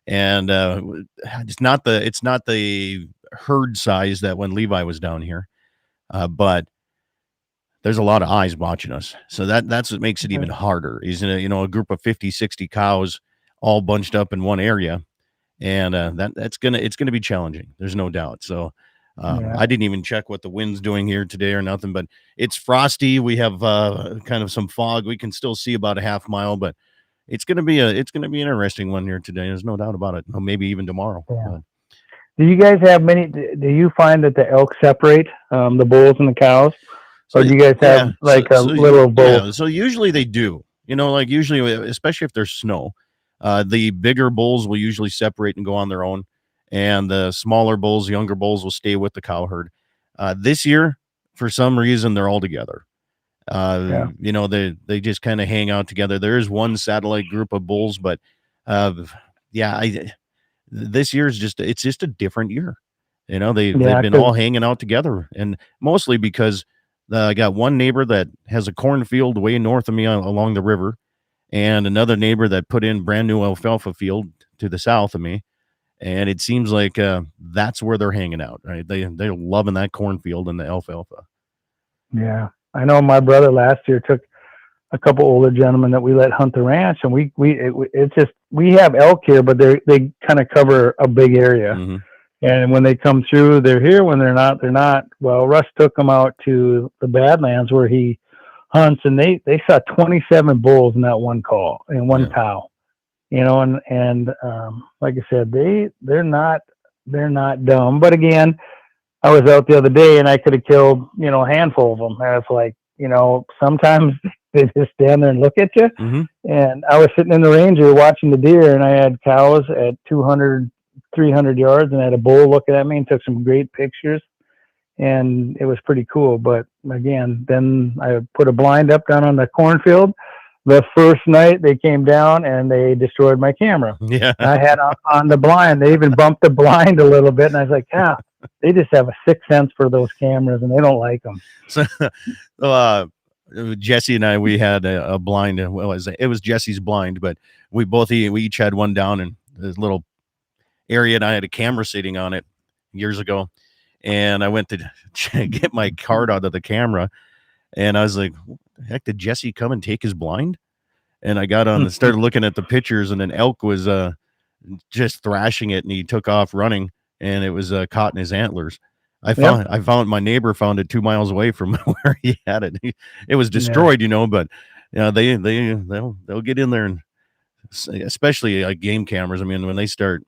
Speaker 1: and it's not the herd size that when Levi was down here, but there's a lot of eyes watching us. So that's what makes it even harder. Is a group of 50, 60 cows all bunched up in one area. And it's gonna be challenging. There's no doubt. So I didn't even check what the wind's doing here today or nothing, but it's frosty. We have kind of some fog. We can still see about a half mile, but it's gonna be an interesting one here today. There's no doubt about it. Or maybe even tomorrow.
Speaker 2: Yeah. Do you guys have do you find that the elk separate the bulls and the cows, or do you guys have little of both?
Speaker 1: Yeah, so usually they do. Usually, especially if there's snow. The bigger bulls will usually separate and go on their own, and the smaller bulls, younger bulls, will stay with the cow herd. This year, for some reason, they're all together. They just kind of hang out together. There is one satellite group of bulls, but this year is just a different year. They've been all hanging out together, and mostly because I got one neighbor that has a cornfield way north of me along the river, and another neighbor that put in brand new alfalfa field to the south of me. And it seems like that's where they're hanging out, right? They're loving that cornfield and the alfalfa.
Speaker 2: Yeah. I know my brother last year took a couple older gentlemen that we let hunt the ranch, and we have elk here, but they kind of cover a big area. Mm-hmm. And when they come through, they're here. When they're not, they're not. Well, Russ took them out to the Badlands where he hunts, and they saw 27 bulls in that one call and one cow, and like I said, they're not dumb. But again, I was out the other day and I could have killed, a handful of them. And it's like, sometimes they just stand there and look at you.
Speaker 1: Mm-hmm.
Speaker 2: And I was sitting in the ranger watching the deer, and I had cows at 200, 300 yards, and I had a bull looking at me and took some great pictures. And it was pretty cool. But again, then I put a blind up down on the cornfield. The first night they came down and they destroyed my camera.
Speaker 1: Yeah.
Speaker 2: I had on the blind. They even bumped the blind a little bit, and I was like, "Yeah, they just have a sixth sense for those cameras, and they don't like them."
Speaker 1: So, Jesse and I, we had a blind. Well, it was Jesse's blind, but we each had one down in this little area, and I had a camera sitting on it years ago. And I went to get my card out of the camera, and I was like, "What the heck? Did Jesse come and take his blind?" And I got on and started looking at the pictures, and an elk was just thrashing it, and he took off running, and it was caught in his antlers. I found my neighbor found it 2 miles away from where he had it. It was destroyed, but they'll get in there, and especially game cameras. I mean, when they start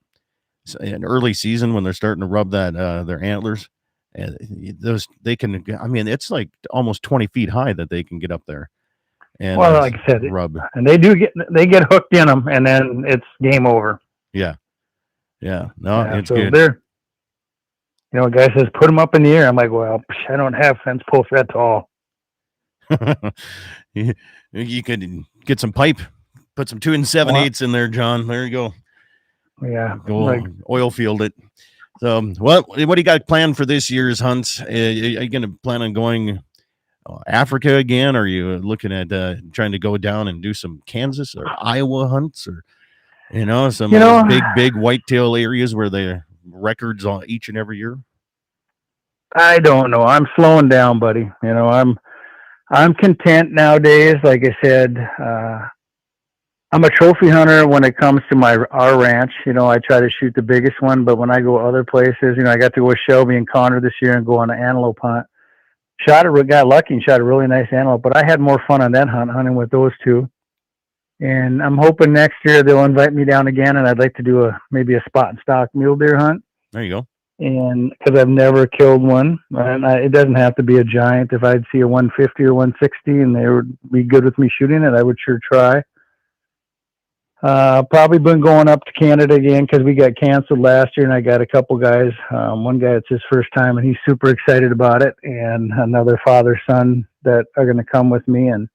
Speaker 1: in early season, when they're starting to rub that their antlers, and they can. I mean, it's like almost 20 feet high that they can get up there. And
Speaker 2: well, like I said,
Speaker 1: rub.
Speaker 2: And they get hooked in them, and then it's game over.
Speaker 1: Yeah. No, it's
Speaker 2: so
Speaker 1: good.
Speaker 2: They're, a guy says put them up in the air. I'm like, well, I don't have fence posts that tall.
Speaker 1: You could get some pipe, put some 2 7/8 in there, John. There you go.
Speaker 2: Yeah,
Speaker 1: go oil field it. So, what do you got planned for this year's hunts? Are you going to plan on going Africa again? Or are you looking at trying to go down and do some Kansas or Iowa hunts, or some big whitetail areas where the records on each and every year?
Speaker 2: I don't know. I'm slowing down, buddy. I'm content nowadays. Like I said, I'm a trophy hunter when it comes to our ranch. I try to shoot the biggest one, but when I go other places, I got to go with Shelby and Connor this year and go on an antelope hunt. Got lucky and shot a really nice antelope, but I had more fun on that hunting with those two. And I'm hoping next year they'll invite me down again, and I'd like to do maybe a spot and stock mule deer hunt.
Speaker 1: There you go.
Speaker 2: And because I've never killed one, and it doesn't have to be a giant. If I'd see a 150 or 160 and they would be good with me shooting it, I would sure try. Probably been going up to Canada again because we got canceled last year, and I got a couple guys. One guy, it's his first time, and he's super excited about it, and another father-son that are going to come with me and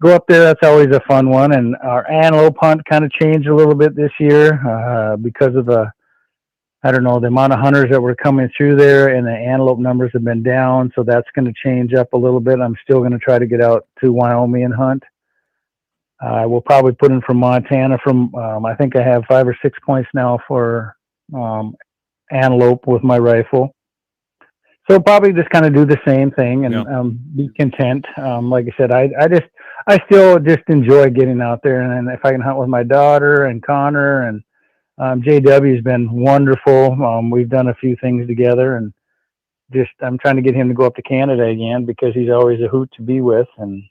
Speaker 2: go up there. That's always a fun one. And our antelope hunt kind of changed a little bit this year because of the amount of hunters that were coming through there, and the antelope numbers have been down, so that's going to change up a little bit. I'm still going to try to get out to Wyoming and hunt. I will probably put in from Montana. I think I have 5 or 6 points now for antelope with my rifle. So probably just kind of do the same thing and be content. Like I said, I still just enjoy getting out there, and if I can hunt with my daughter and Connor and JW's been wonderful. We've done a few things together, and I'm trying to get him to go up to Canada again because he's always a hoot to be with, and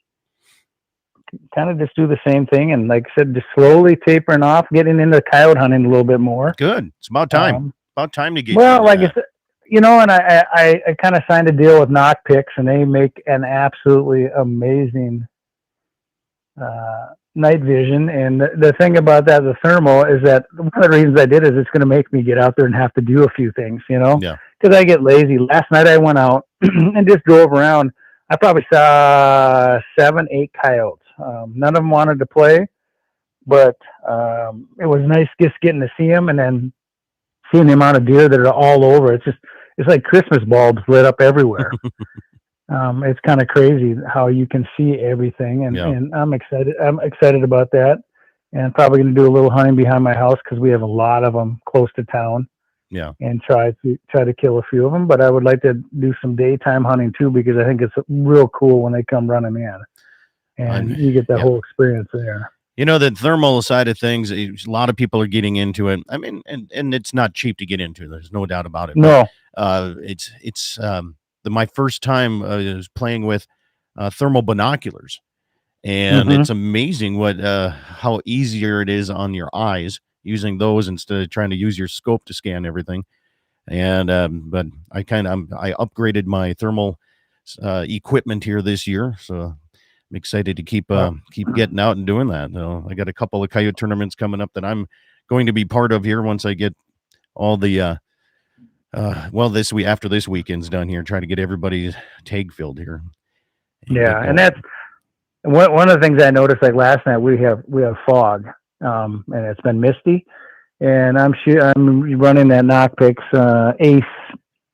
Speaker 2: kind of just do the same thing. And like I said, just slowly tapering off, getting into coyote hunting a little bit more.
Speaker 1: Good. It's about time. About time to get.
Speaker 2: Well, like I said, and I kind of signed a deal with Knock Picks, and they make an absolutely amazing night vision. And the thing about that, the thermal, is that one of the reasons I did is it's going to make me get out there and have to do a few things, because I get lazy. Last night I went out and just drove around. I probably saw 7, 8 coyotes. None of them wanted to play, but it was nice just getting to see them, and then seeing the amount of deer that are all over. It's like Christmas bulbs lit up everywhere. It's kind of crazy how you can see everything, and I'm excited. I'm excited about that, and probably going to do a little hunting behind my house because we have a lot of them close to town.
Speaker 1: Yeah,
Speaker 2: and try to kill a few of them. But I would like to do some daytime hunting too, because I think it's real cool when they come running in, and you get that whole experience there.
Speaker 1: The thermal side of things, a lot of people are getting into it. I mean, and it's not cheap to get into. There's no doubt about it.
Speaker 2: No,
Speaker 1: it's my first time I was playing with thermal binoculars, and it's amazing how easier it is on your eyes using those instead of trying to use your scope to scan everything. And but I upgraded my thermal equipment here this year, so I'm excited to keep getting out and doing that. I got a couple of coyote tournaments coming up that I'm going to be part of here once I get all the this week after this weekend's done here, try to get everybody's tag filled here.
Speaker 2: Yeah, and that's one of the things I noticed. Like last night, we have fog, and it's been misty, and I'm running that Knockpix Ace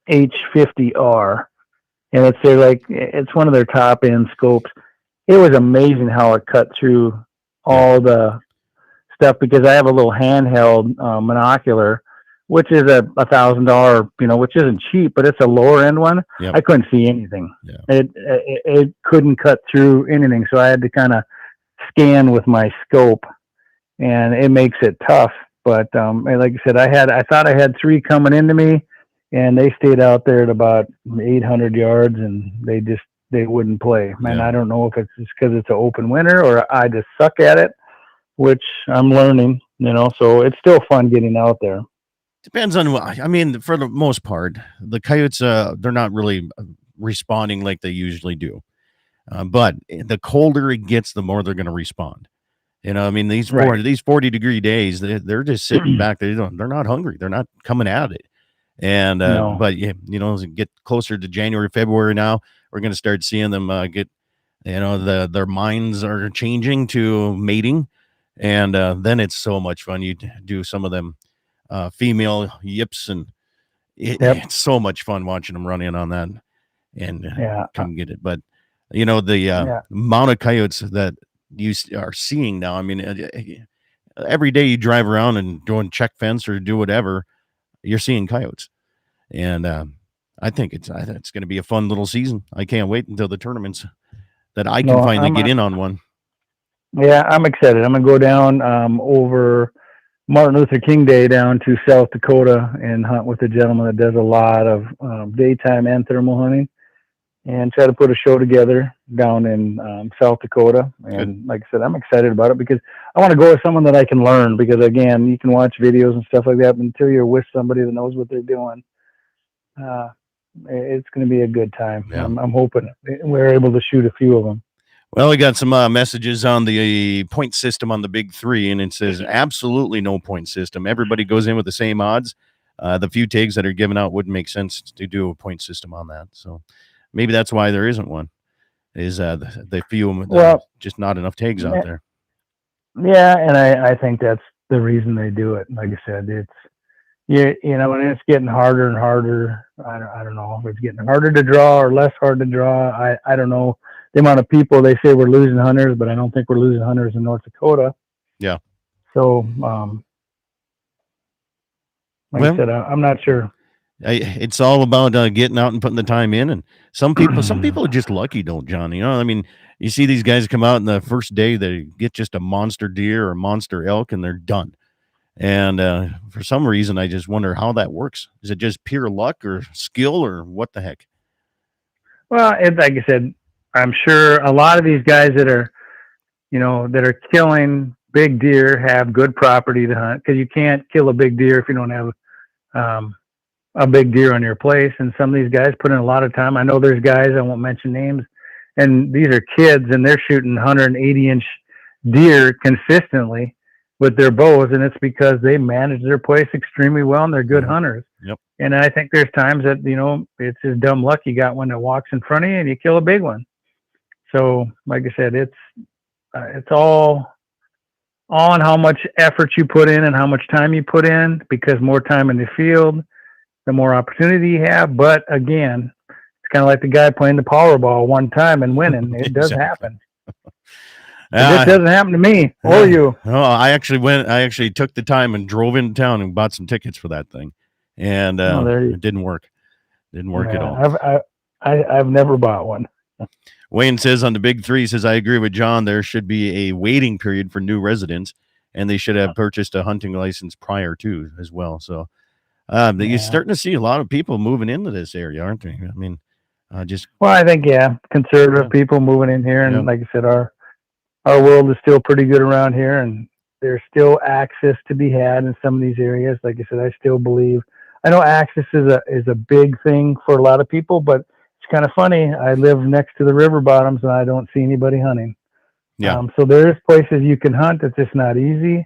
Speaker 2: H50R, and it's one of their top end scopes. It was amazing how it cut through all the stuff, because I have a little handheld monocular, which is a $1,000, which isn't cheap, but it's a lower end one.
Speaker 1: Yep.
Speaker 2: I couldn't see anything.
Speaker 1: Yeah.
Speaker 2: It couldn't cut through anything, so I had to kind of scan with my scope, and it makes it tough. But like I said, I thought I had 3 coming into me, and they stayed out there at about 800 yards, and they wouldn't play. Man, I don't know if it's just because it's an open winter or I just suck at it, which I'm learning. So it's still fun getting out there.
Speaker 1: Depends on what. I mean, for the most part, the coyotes, they're not really responding like they usually do. But the colder it gets, the more they're going to respond. I mean, these 40-degree days, they're just sitting back. They're not hungry. They're not coming at it. And but as we get closer to January, February now, we're going to start seeing them get, their minds are changing to mating, and then it's so much fun. You do some of them female yips, and it's so much fun watching them run in on that and come get it. But the amount of coyotes that you are seeing now, I mean, every day you drive around and doing check fence or do whatever, you're seeing coyotes. And I think it's going to be a fun little season. I can't wait until the tournaments that I can finally get in on one. Yeah,
Speaker 2: I'm excited. I'm going to go down over Martin Luther King Day down to South Dakota and hunt with a gentleman that does a lot of daytime and thermal hunting, and try to put a show together down in South Dakota. And like I said, I'm excited about it because I want to go with someone that I can learn, because again, you can watch videos and stuff like that, but until you're with somebody that knows what they're doing, it's going to be a good time. Yeah. I'm hoping we're able to shoot a few of them.
Speaker 1: Well, we got some messages on the point system on the Big Three, and it says absolutely no point system. Everybody goes in with the same odds. The few tags that are given out wouldn't make sense to do a point system on that. So maybe that's why there isn't one. Is the few just not enough tags out there?
Speaker 2: Yeah, and I think that's the reason they do it. Like I said, it's and it's getting harder and harder. I don't know if it's getting harder to draw or less hard to draw. I don't know the amount of people they say we're losing hunters, but I don't think we're losing hunters in North Dakota.
Speaker 1: Yeah.
Speaker 2: So, I said, I'm not sure.
Speaker 1: It's all about getting out and putting the time in, and some people are just lucky, don't John? I mean, you see these guys come out, and the first day they get just a monster deer or monster elk, and they're done. And for some reason, I just wonder how that works. Is it just pure luck or skill, or what the heck?
Speaker 2: Well, like I said, I'm sure a lot of these guys that are, that are killing big deer have good property to hunt, because you can't kill a big deer if you don't have a big deer on your place. And some of these guys put in a lot of time. I know there's guys, I won't mention names, and these are kids, and they're shooting 180-inch deer consistently with their bows, and it's because they manage their place extremely well, and they're good hunters.
Speaker 1: Yep.
Speaker 2: And I think there's times that, it's just dumb luck. You got one that walks in front of you and you kill a big one. So, like I said, it's all on how much effort you put in and how much time you put in, because more time in the field, the more opportunity you have. But again, it's kind of like the guy playing the Powerball one time and winning. It does happen. This doesn't happen to me or you.
Speaker 1: Oh, I actually took the time and drove into town and bought some tickets for that thing, and it didn't work. Didn't work at all.
Speaker 2: I've never bought one.
Speaker 1: Wayne says on the Big Three, says, I agree with John. There should be a waiting period for new residents, and they should have purchased a hunting license prior to as well. So you're starting to see a lot of people moving into this area, aren't they? I mean,
Speaker 2: I think, conservative people moving in here. And like I said, our world is still pretty good around here, and there's still access to be had in some of these areas. Like I said, I still believe, I know access is a big thing for a lot of people, but it's kind of funny. I live next to the river bottoms, and I don't see anybody hunting.
Speaker 1: Yeah.
Speaker 2: So there's places you can hunt. It's just not easy,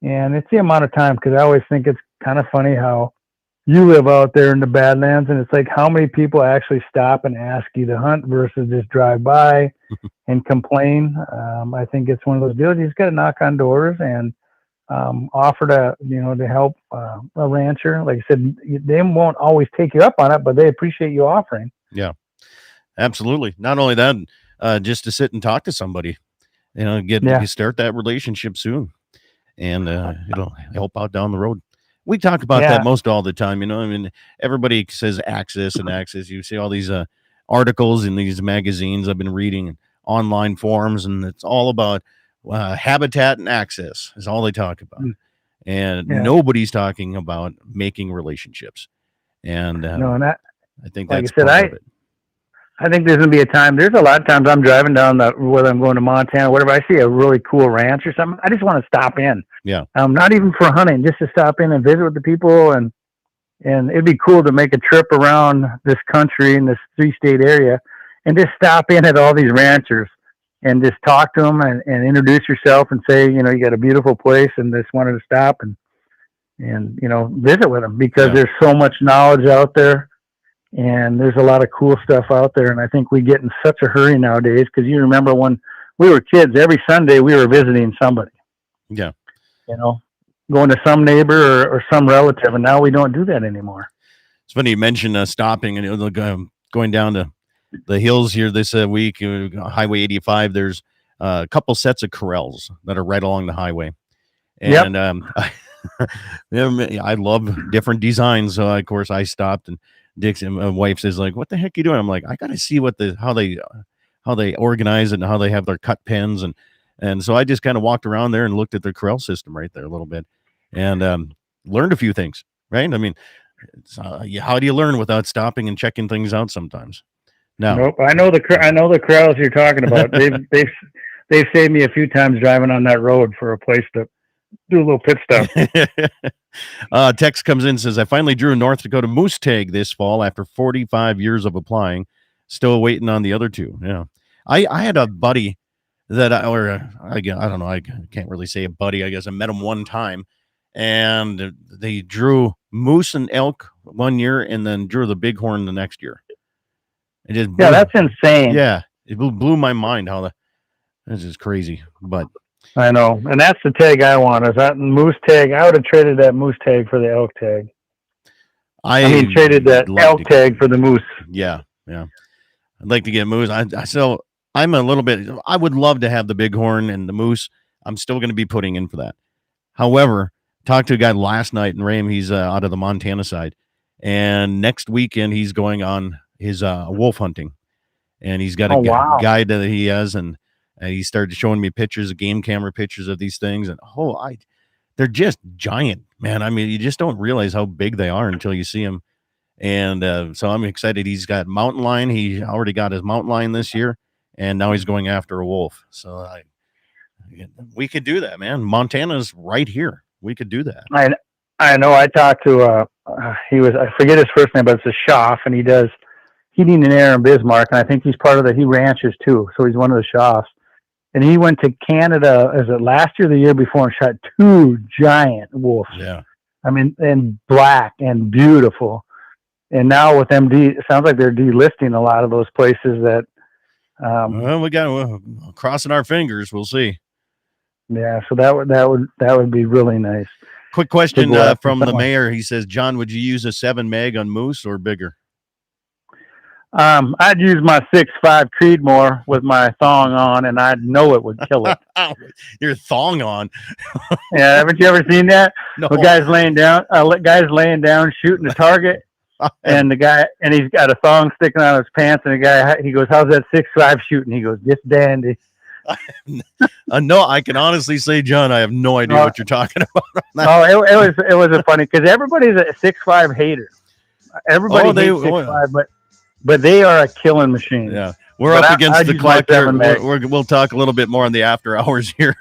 Speaker 2: and it's the amount of time. Because I always think it's kind of funny how you live out there in the Badlands, and it's like how many people actually stop and ask you to hunt versus just drive by and complain. I think it's one of those deals. You just got to knock on doors and offer to help a rancher. Like I said, they won't always take you up on it, but they appreciate you offering.
Speaker 1: Yeah, absolutely. Not only that, just to sit and talk to somebody, you start that relationship soon, and it'll help out down the road. We talk about that most all the time. I mean, everybody says access and access. You see all these articles in these magazines I've been reading, online forums, and it's all about habitat and access is all they talk about. And nobody's talking about making relationships. And I think that's part of it.
Speaker 2: I think there's going to be a time. There's a lot of times I'm driving down whether I'm going to Montana, whatever. I see a really cool ranch or something. I just want to stop in.
Speaker 1: Yeah.
Speaker 2: Not even for hunting, just to stop in and visit with the people. And it'd be cool to make a trip around this country in this 3-state area and just stop in at all these ranchers and just talk to them and introduce yourself and say, you got a beautiful place and just wanted to stop and visit with them because there's so much knowledge out there. And there's a lot of cool stuff out there. And I think we get in such a hurry nowadays because you remember when we were kids, every Sunday we were visiting somebody.
Speaker 1: Yeah.
Speaker 2: Going to some neighbor or some relative. And now we don't do that anymore.
Speaker 1: It's funny you mentioned stopping and going down to the hills here this week, Highway 85. There's a couple sets of corrals that are right along the highway. And I love different designs. So, of course, I stopped and Dixie, my wife says, like, what the heck are you doing? I'm like, I got to see how they organize it and how they have their cut pens. And so I just kind of walked around there and looked at their corral system right there a little bit and learned a few things, right? I mean, how do you learn without stopping and checking things out sometimes? No.
Speaker 2: Nope. I know the corrals you're talking about. They've saved me a few times driving on that road for a place to do a little pit stop.
Speaker 1: Text comes in and says, I finally drew a North Dakota moose tag this fall after 45 years of applying. Still waiting on the other two. Yeah. I had a buddy that I don't know. I can't really say a buddy. I guess I met him one time and they drew moose and elk one year and then drew the bighorn the next year.
Speaker 2: That's insane.
Speaker 1: Yeah. It blew my mind this is crazy, but
Speaker 2: I know, and that's the tag I want. Is that moose tag? I would have traded that moose tag for the elk tag. Traded that elk tag for the moose.
Speaker 1: Yeah. I'd like to get moose. I'm a little bit. I would love to have the bighorn and the moose. I'm still going to be putting in for that. However, talked to a guy last night in Ram. He's out of the Montana side, and next weekend he's going on his wolf hunting, and he's got a guide that he has and he started showing me pictures, game camera pictures of these things. And they're just giant, man. I mean, you just don't realize how big they are until you see them. And so I'm excited. He's got mountain lion. He already got his mountain lion this year. And now he's going after a wolf. So we could do that, man. Montana's right here. We could do that.
Speaker 2: I know. I talked to, I forget his first name, but it's a Schaff, and he does heating and air in Bismarck. And I think he's part of he ranches too. So he's one of the Schaffs. And he went to Canada, is it last year or the year before, and shot 2 giant wolves.
Speaker 1: Yeah.
Speaker 2: I mean, and black and beautiful. And now with MD, it sounds like they're delisting a lot of those places that.
Speaker 1: Well, we got crossing our fingers. We'll see.
Speaker 2: Yeah. So that would be really nice.
Speaker 1: Quick question from the mayor. He says, John, would you use a 7 mag on moose or bigger?
Speaker 2: I'd use my 6.5 Creedmoor with my thong on, and I'd know it would kill it.
Speaker 1: Your thong on?
Speaker 2: Yeah, haven't you ever seen that?
Speaker 1: No.
Speaker 2: The guy's laying down, shooting the target, and he's got a thong sticking out of his pants, and he goes, "How's that 6.5 shooting?" He goes, "Just dandy."
Speaker 1: No, I can honestly say, John, I have no idea what you're talking about.
Speaker 2: It was funny because everybody's a 6.5 hater. Everybody hates 6.5, but they are a killing machine.
Speaker 1: Yeah. We're up against the clock there. We'll talk a little bit more on the after hours here.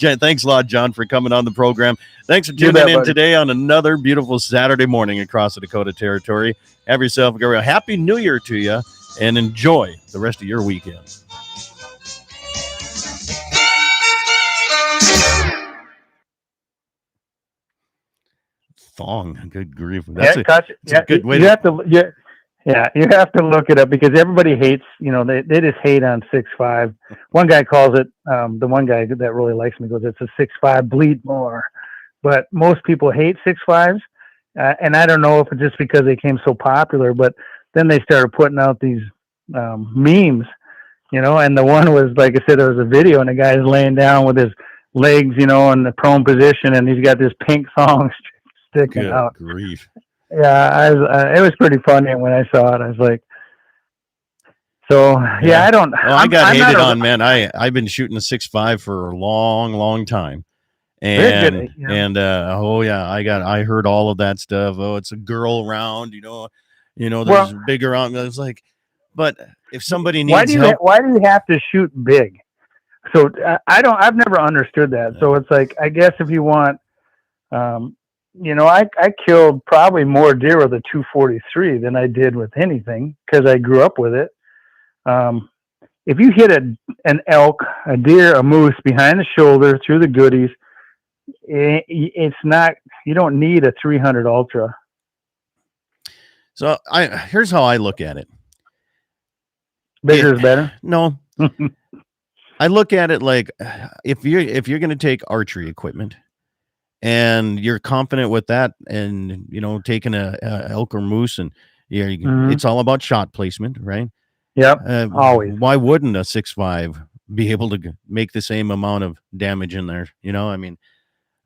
Speaker 1: Thanks a lot, John, for coming on the program. Thanks for tuning in today on another beautiful Saturday morning across the Dakota Territory. Have yourself a happy New Year to you. and enjoy the rest of your weekend. Thong, good grief. That's a good way
Speaker 2: you have to. Yeah, you have to look it up because everybody hates. They just hate on 6'5". One guy calls it. The one guy that really likes me goes, "It's a 6'5" bleed more," but most people hate 6'5s, and I don't know if it's just because they became so popular, but then they started putting out these memes, and the one was, like I said, there was a video and the guy's laying down with his legs, in the prone position, and he's got this pink thong sticking
Speaker 1: good
Speaker 2: out.
Speaker 1: grief.
Speaker 2: Yeah, it was pretty funny when I saw it. I was like, so yeah, I don't.
Speaker 1: Well, I got hated on, man. I've been shooting the 6'5" for a long, long time. And I heard all of that stuff. Oh, it's a girl round, there's bigger on. I was like, but if somebody needs help,
Speaker 2: why do you have to shoot big? So I've never understood that. So it's like, I guess if you want, I killed probably more deer with a 243 than I did with anything because I grew up with it. If you hit an elk, a deer, a moose behind the shoulder through the goodies, it's not. You don't need a 300 Ultra.
Speaker 1: So here's how I look at it.
Speaker 2: Bigger is better.
Speaker 1: No, I look at it like if you're going to take archery equipment and you're confident with that, and taking a elk or moose, and it's all about shot placement, right?
Speaker 2: Yep. Always.
Speaker 1: Why wouldn't a 6.5 be able to make the same amount of damage in there? I mean,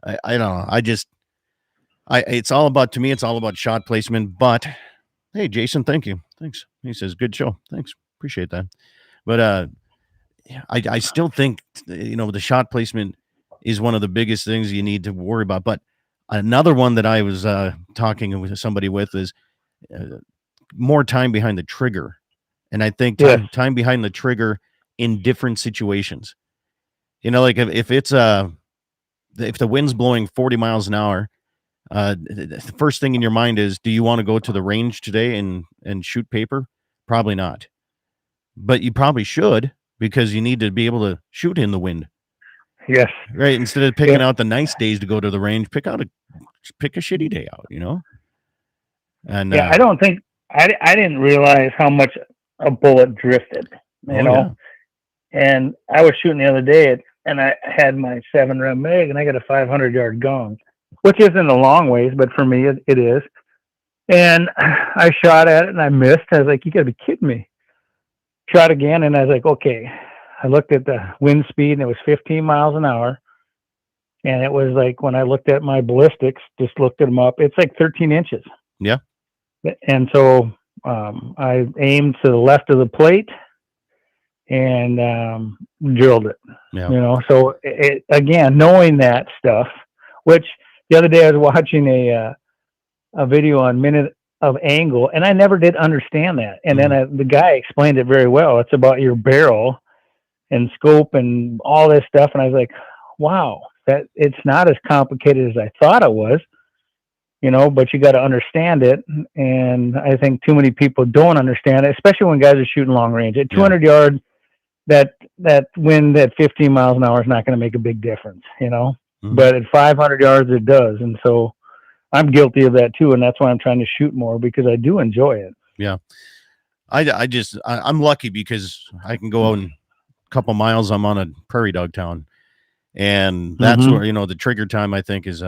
Speaker 1: I don't know. It's all about, to me, it's all about shot placement. But hey, Jason, thank you. Thanks. He says, good show. Thanks. Appreciate that. But I still think, the shot placement is one of the biggest things you need to worry about. But another one that I was talking with somebody with is more time behind the trigger. And I think time behind the trigger in different situations. Like if it's if the wind's blowing 40 miles an hour, the first thing in your mind is, do you want to go to the range today and shoot paper? Probably not. But you probably should, because you need to be able to shoot in the wind.
Speaker 2: Yes.
Speaker 1: Right. Instead of picking out the nice days to go to the range, pick a shitty day out, And
Speaker 2: I don't think I didn't realize how much a bullet drifted, know. And I was shooting the other day and I had my 7 mag and I got a 500-yard gong, which isn't a long ways, but for me it is. And I shot at it and I missed. I was like, you gotta be kidding me. Shot again and I was like, okay. I looked at the wind speed and it was 15 miles an hour. And it was like, when I looked at my ballistics, just looked at them up, it's like 13 inches.
Speaker 1: Yeah.
Speaker 2: And so I aimed to the left of the plate and drilled it.
Speaker 1: Yeah.
Speaker 2: So again, knowing that stuff, which the other day I was watching a video on minute of angle, and I never did understand that. And then the guy explained it very well. It's about your barrel and scope and all this stuff. And I was like, wow, that it's not as complicated as I thought it was. But you got to understand it. And I think too many people don't understand it, especially when guys are shooting long range. At 200 yards, that wind at 15 miles an hour is not going to make a big difference, But at 500 yards, it does. And so I'm guilty of that too. And that's why I'm trying to shoot more, because I do enjoy it.
Speaker 1: Yeah. I'm lucky because I can go out a couple miles. I'm on a prairie dog town. And that's where, the trigger time, I think, is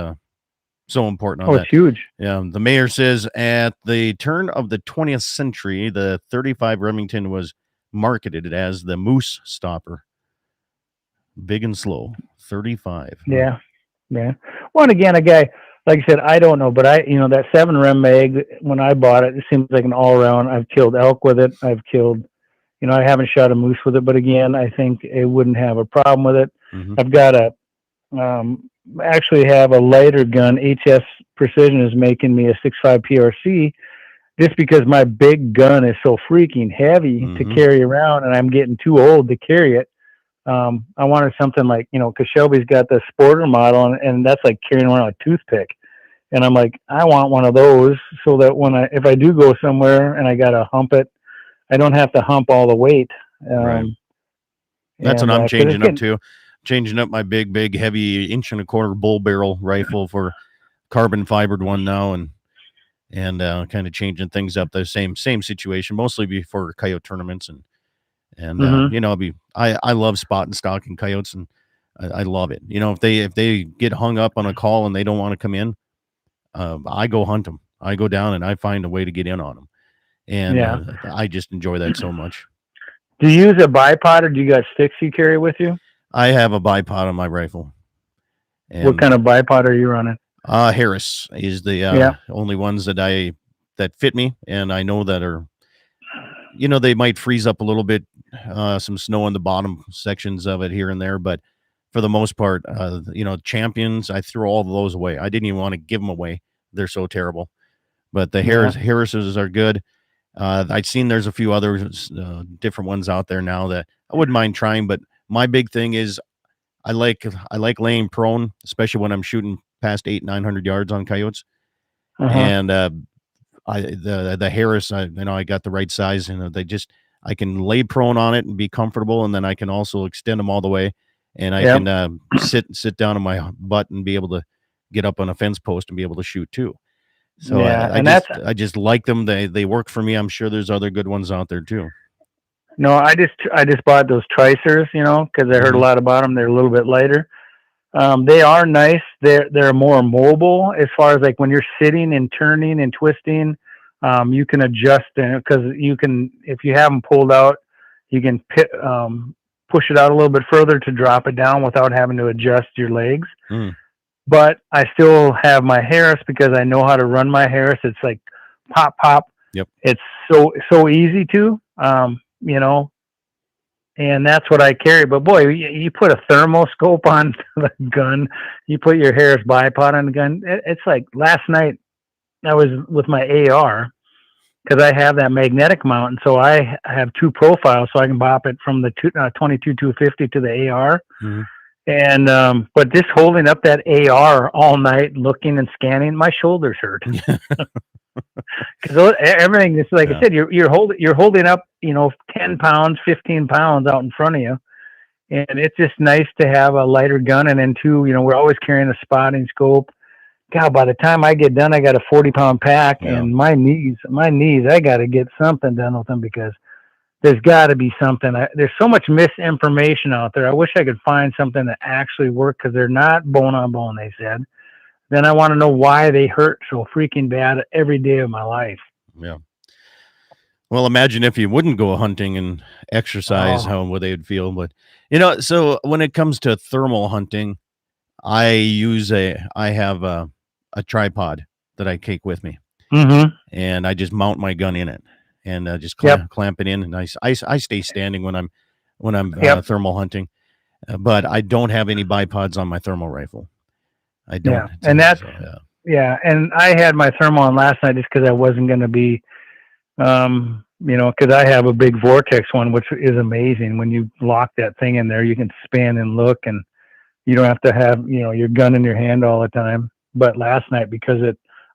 Speaker 1: so important.
Speaker 2: It's huge.
Speaker 1: Yeah. The mayor says at the turn of the 20th century, the 35 Remington was marketed as the moose stopper. Big and slow. 35.
Speaker 2: Yeah. Yeah. Well, and again, a guy, like I said, I don't know, but that 7 Rem mag, when I bought it, it seems like an all around. I've killed elk with it. I've killed, I haven't shot a moose with it, but again, I think it wouldn't have a problem with it. I've got actually have a lighter gun. HS Precision is making me a 6.5 PRC just because my big gun is so freaking heavy to carry around, and I'm getting too old to carry it. I wanted something like, because Shelby's got the Sporter model, and that's like carrying around a toothpick. And I'm like, I want one of those so that if I do go somewhere and I got to hump it, I don't have to hump all the weight.
Speaker 1: Right. That's
Speaker 2: and,
Speaker 1: what I'm
Speaker 2: 'cause it's
Speaker 1: changing up
Speaker 2: getting-
Speaker 1: to. Changing up my big, heavy 1.25 inch bull barrel rifle for carbon fibered one now, and kind of changing things up. The same situation, mostly before coyote tournaments, and I love spot and stalking coyotes, and I love it. If they get hung up on a call and they don't want to come in, I go hunt them. I go down and I find a way to get in on them, and I just enjoy that so much.
Speaker 2: Do you use a bipod, or do you got sticks you carry with you?
Speaker 1: I have a bipod on my rifle. And,
Speaker 2: what kind of bipod are you running?
Speaker 1: Harris is the only ones that fit me, and I know that are, they might freeze up a little bit, some snow on the bottom sections of it here and there, but for the most part, champions, I threw all of those away. I didn't even want to give them away. They're so terrible. But the Harris's are good. I've seen there's a few other different ones out there now that I wouldn't mind trying, but my big thing is I like laying prone, especially when I'm shooting past 800-900 yards on coyotes. And the Harris, I got the right size, and I can lay prone on it and be comfortable, and then I can also extend them all the way, and I can sit down on my butt and be able to get up on a fence post and be able to shoot too. So I just like them. They work for me. I'm sure there's other good ones out there too.
Speaker 2: No, I just bought those tricers, because I heard a lot about them. They're a little bit lighter. They are nice. They're more mobile as far as like when you're sitting and turning and twisting. You can adjust them because if you have them pulled out, you can push it out a little bit further to drop it down without having to adjust your legs. But I still have my Harris because I know how to run my Harris. It's like pop, pop.
Speaker 1: Yep.
Speaker 2: It's so easy to, and that's what I carry. But boy, you put a thermal scope on the gun, you put your Harris bipod on the gun. It's like last night I was with my AR because I have that magnetic mount. And so I have two profiles so I can bop it from the 22-250 to the AR. And, but just holding up that AR all night, looking and scanning, my shoulders hurt. Because everything is like I said, you're holding up, 10 pounds, 15 pounds out in front of you. And it's just nice to have a lighter gun. And then too, we're always carrying a spotting scope. God, by the time I get done, I got a 40-pound pack and my knees, I got to get something done with them because there's got to be something. There's so much misinformation out there. I wish I could find something that actually worked because they're not bone on bone, they said. Then I want to know why they hurt so freaking bad every day of my life.
Speaker 1: Yeah. Well, imagine if you wouldn't go hunting and exercise, how would they feel? But, so when it comes to thermal hunting, I have a tripod that I take with me, and I just mount my gun in it and just clamp it in. And I stay standing when I'm thermal hunting, but I don't have any bipods on my thermal rifle. I don't.
Speaker 2: Yeah. And that's, and I had my thermal on last night just because I wasn't going to be, because I have a big Vortex one, which is amazing. When you lock that thing in there, you can span and look, and you don't have to have, your gun in your hand all the time. But last night, because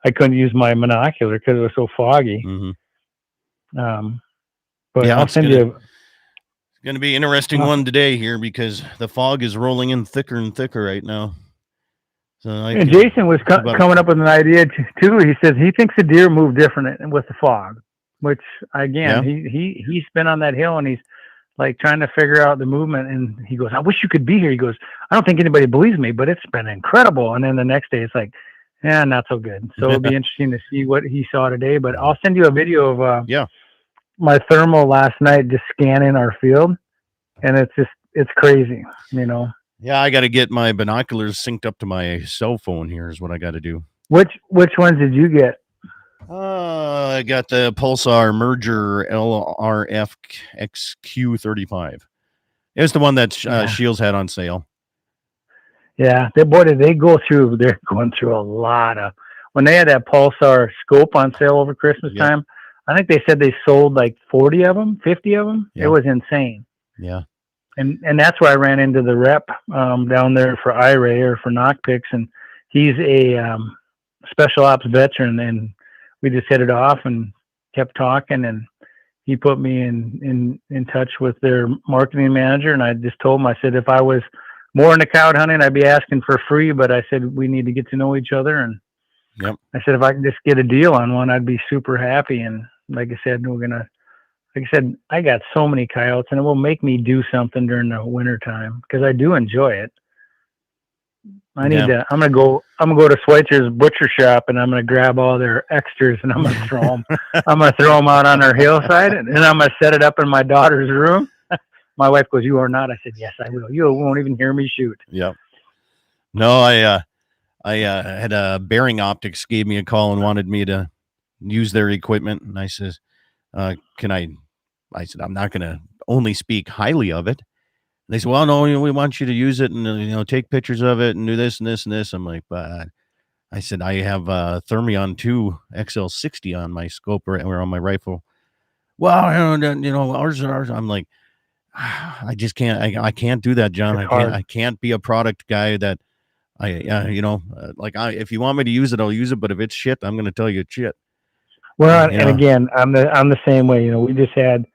Speaker 2: I couldn't use my binocular because it was so foggy. But I'll send you.
Speaker 1: It's going to be an interesting one today here because the fog is rolling in thicker and thicker right now. So
Speaker 2: and Jason was coming up with an idea too. He says he thinks the deer move different with the fog, which again, he's been on that hill and he's like trying to figure out the movement. And he goes, I wish you could be here. He goes, I don't think anybody believes me, but it's been incredible. And then the next day it's like, not so good. So it'll be interesting to see what he saw today, but I'll send you a video of, my thermal last night, just scanning our field. And it's crazy,
Speaker 1: Yeah, I got to get my binoculars synced up to my cell phone here is what I got to do.
Speaker 2: Which ones did you get?
Speaker 1: I got the Pulsar Merger LRF XQ35. It's the one that Shields had on sale. Yeah,
Speaker 2: they're going through a lot of, when they had that Pulsar scope on sale over Christmas time, I think they said they sold like 40 of them, 50 of them. It was insane.
Speaker 1: Yeah.
Speaker 2: And that's where I ran into the rep down there for IRA or for Knockpicks, and he's a special ops veteran, and we just hit it off and kept talking, and he put me in touch with their marketing manager, and I just told him, I said, if I was more into cow hunting, I'd be asking for free, but I said we need to get to know each other, and
Speaker 1: Yep.
Speaker 2: I said if I can just get a deal on one, I'd be super happy. And like I said, I got so many coyotes, and it will make me do something during the winter time because I do enjoy it. I'm gonna go to Schweitzer's butcher shop, and I'm gonna grab all their extras, and I'm gonna throw them. I'm gonna throw them out on our hillside, and I'm gonna set it up in my daughter's room. My wife goes, "You are not." I said, "Yes, I will. You won't even hear me shoot."
Speaker 1: Yep. No, I had Bearing Optics gave me a call and wanted me to use their equipment, and I says, "Can I?" I said, "I'm not gonna only speak highly of it." They said, "Well, no, we want you to use it and take pictures of it and do this and this and this." I'm like, "But," I said, "I have Thermion 2 XL60 on my scope or on my rifle." Well, ours. I'm like, I just can't. I can't do that, John.
Speaker 2: It's hard.
Speaker 1: I can't be a product guy that if you want me to use it, I'll use it. But if it's shit, I'm going to tell you it's shit.
Speaker 2: Well, and again, I'm the same way. We just had.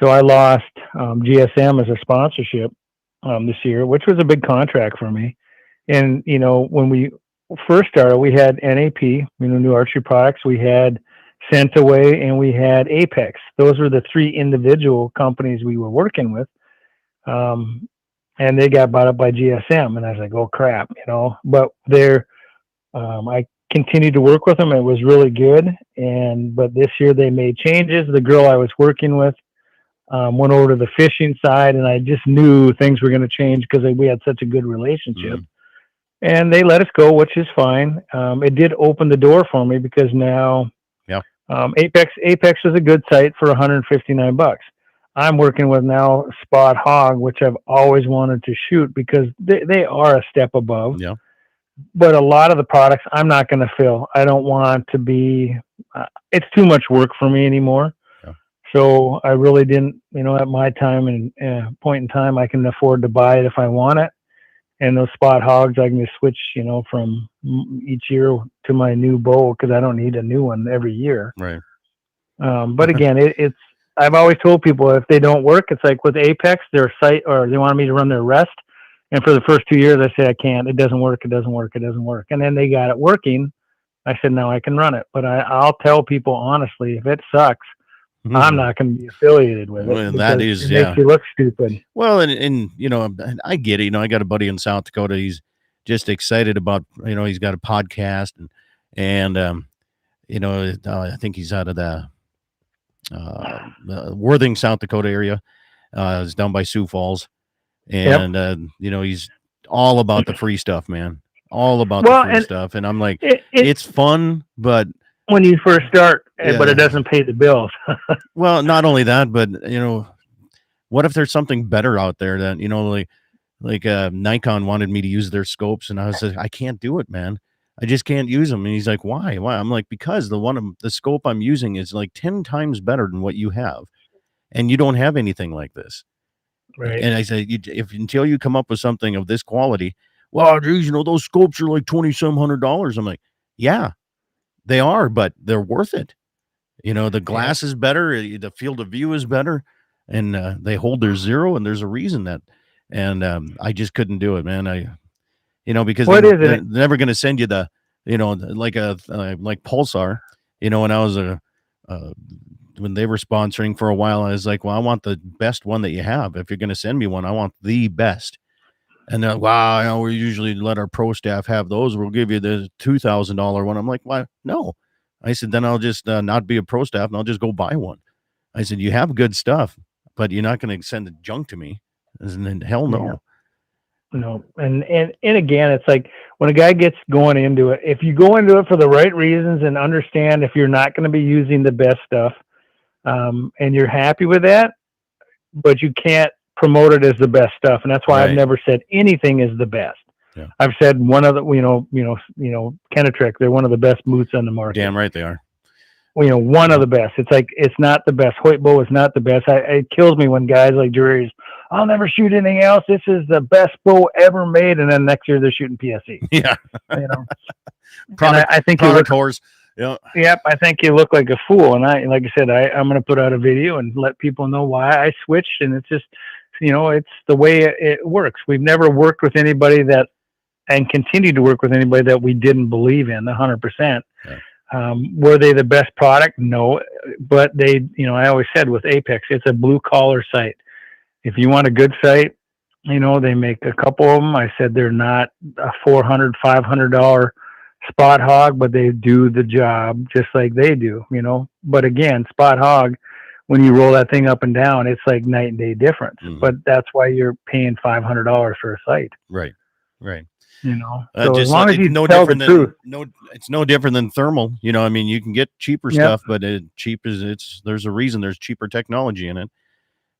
Speaker 2: So I lost GSM as a sponsorship this year, which was a big contract for me. And when we first started, we had NAP, New Archery Products. We had Scentaway, and we had Apex. Those were the three individual companies we were working with. And they got bought up by GSM, and I was like, "Oh crap," But I continued to work with them. It was really good, but this year they made changes. The girl I was working with went over to the fishing side, and I just knew things were going to change because we had such a good relationship. And they let us go, which is fine. It did open the door for me because now, Apex is a good site for $159. I'm working with now Spot Hog, which I've always wanted to shoot because they are a step above.
Speaker 1: Yeah.
Speaker 2: But a lot of the products I'm not going to fill. I don't want to be. It's too much work for me anymore.
Speaker 1: Yeah.
Speaker 2: So I really didn't. At my time and point in time, I can afford to buy it if I want it. And those Spot Hogs, I can just switch, from each year to my new bow because I don't need a new one every year.
Speaker 1: Right.
Speaker 2: But again, it's. I've always told people if they don't work, it's like with Apex, their site, or they wanted me to run their rest. And for the first 2 years, I said, I can't. It doesn't work. It doesn't work. It doesn't work. And then they got it working. I said, now I can run it. But I'll tell people honestly, if it sucks, I'm not going to be affiliated with it.
Speaker 1: Well, that is,
Speaker 2: it makes you look stupid.
Speaker 1: Well, and I get it. I got a buddy in South Dakota. He's just excited about, he's got a podcast and I think he's out of the Worthing, South Dakota area. It's down by Sioux Falls. And, he's all about the free stuff, man. All about the free stuff. And I'm like, it's fun, but
Speaker 2: when you first start, but it doesn't pay the bills.
Speaker 1: Well, not only that, but what if there's something better out there that, like Nikon wanted me to use their scopes, and I was like, I can't do it, man. I just can't use them. And he's like, why? I'm like, because the scope I'm using is like 10 times better than what you have. And you don't have anything like this.
Speaker 2: Right.
Speaker 1: And I said, until you come up with something of this quality, well, geez, those scopes are like $2,700. I'm like, yeah, they are, but they're worth it. The glass is better. The field of view is better, and they hold their zero. And there's a reason that, and I just couldn't do it, man. Because they're never going to send you the, like Pulsar, when I was when they were sponsoring for a while, I was like, well, I want the best one that you have. If you're going to send me one, I want the best. And they're like, wow, we usually let our pro staff have those. We'll give you the $2,000 one. I'm like, why? No. I said, then I'll just not be a pro staff and I'll just go buy one. I said, you have good stuff, but you're not going to send the junk to me. And then hell no.
Speaker 2: Yeah. No. And again, it's like when a guy gets going into it, if you go into it for the right reasons and understand if you're not going to be using the best stuff, and you're happy with that, but you can't promote it as the best stuff. And that's why I've never said anything is the best.
Speaker 1: Yeah.
Speaker 2: I've said one of the, Kenetrek, they're one of the best boots on the market.
Speaker 1: Damn right they are.
Speaker 2: One of the best. It's like, it's not the best. Hoyt bow is not the best. It kills me when guys like Drury's, I'll never shoot anything else. This is the best bow ever made. And then next year they're shooting PSE.
Speaker 1: Yeah.
Speaker 2: I think
Speaker 1: product whores. Yeah.
Speaker 2: Yep, I think you look like a fool. And like I said, I'm going to put out a video and let people know why I switched. And it's just, it's the way it works. We've never worked with anybody and continue to work with anybody that we didn't believe in 100%.
Speaker 1: Yeah.
Speaker 2: Were they the best product? No, but they, I always said with Apex, it's a blue collar site. If you want a good site, they make a couple of them. I said they're not a $400, $500 spot hog, but they do the job just like they do, But again, spot hog, when you roll that thing up and down, it's like night and day difference.
Speaker 1: Mhm.
Speaker 2: But that's why you're paying $500 for a site.
Speaker 1: Right.
Speaker 2: So as long as you tell the truth.
Speaker 1: It's no different than thermal. I mean, you can get cheaper stuff, but there's a reason there's cheaper technology in it.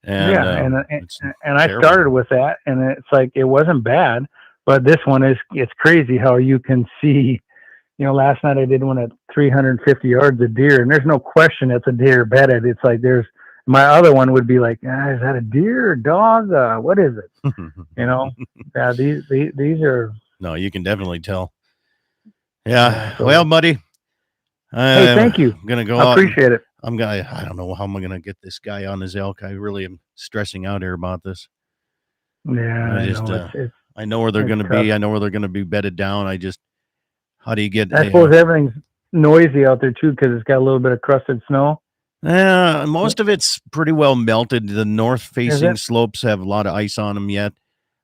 Speaker 1: And,
Speaker 2: and I started with that, and it's like it wasn't bad, but this one it's crazy how you can see. Last night I did one at 350 yards of deer, and there's no question it's a deer bedded. It's like my other one would be like, is that a deer or dog? What is it? Yeah, these are.
Speaker 1: No, you can definitely tell. Yeah. Well, buddy.
Speaker 2: Hey, thank you.
Speaker 1: I'm gonna go.
Speaker 2: I appreciate it.
Speaker 1: I don't know how I'm gonna get this guy on his elk. I really am stressing out here about this.
Speaker 2: Yeah,
Speaker 1: I know where they're gonna
Speaker 2: tough.
Speaker 1: be. I know where they're gonna be bedded down. How do you get?
Speaker 2: I suppose everything's noisy out there too because it's got a little bit of crusted snow.
Speaker 1: Yeah, most of it's pretty well melted. The north-facing slopes have a lot of ice on them yet.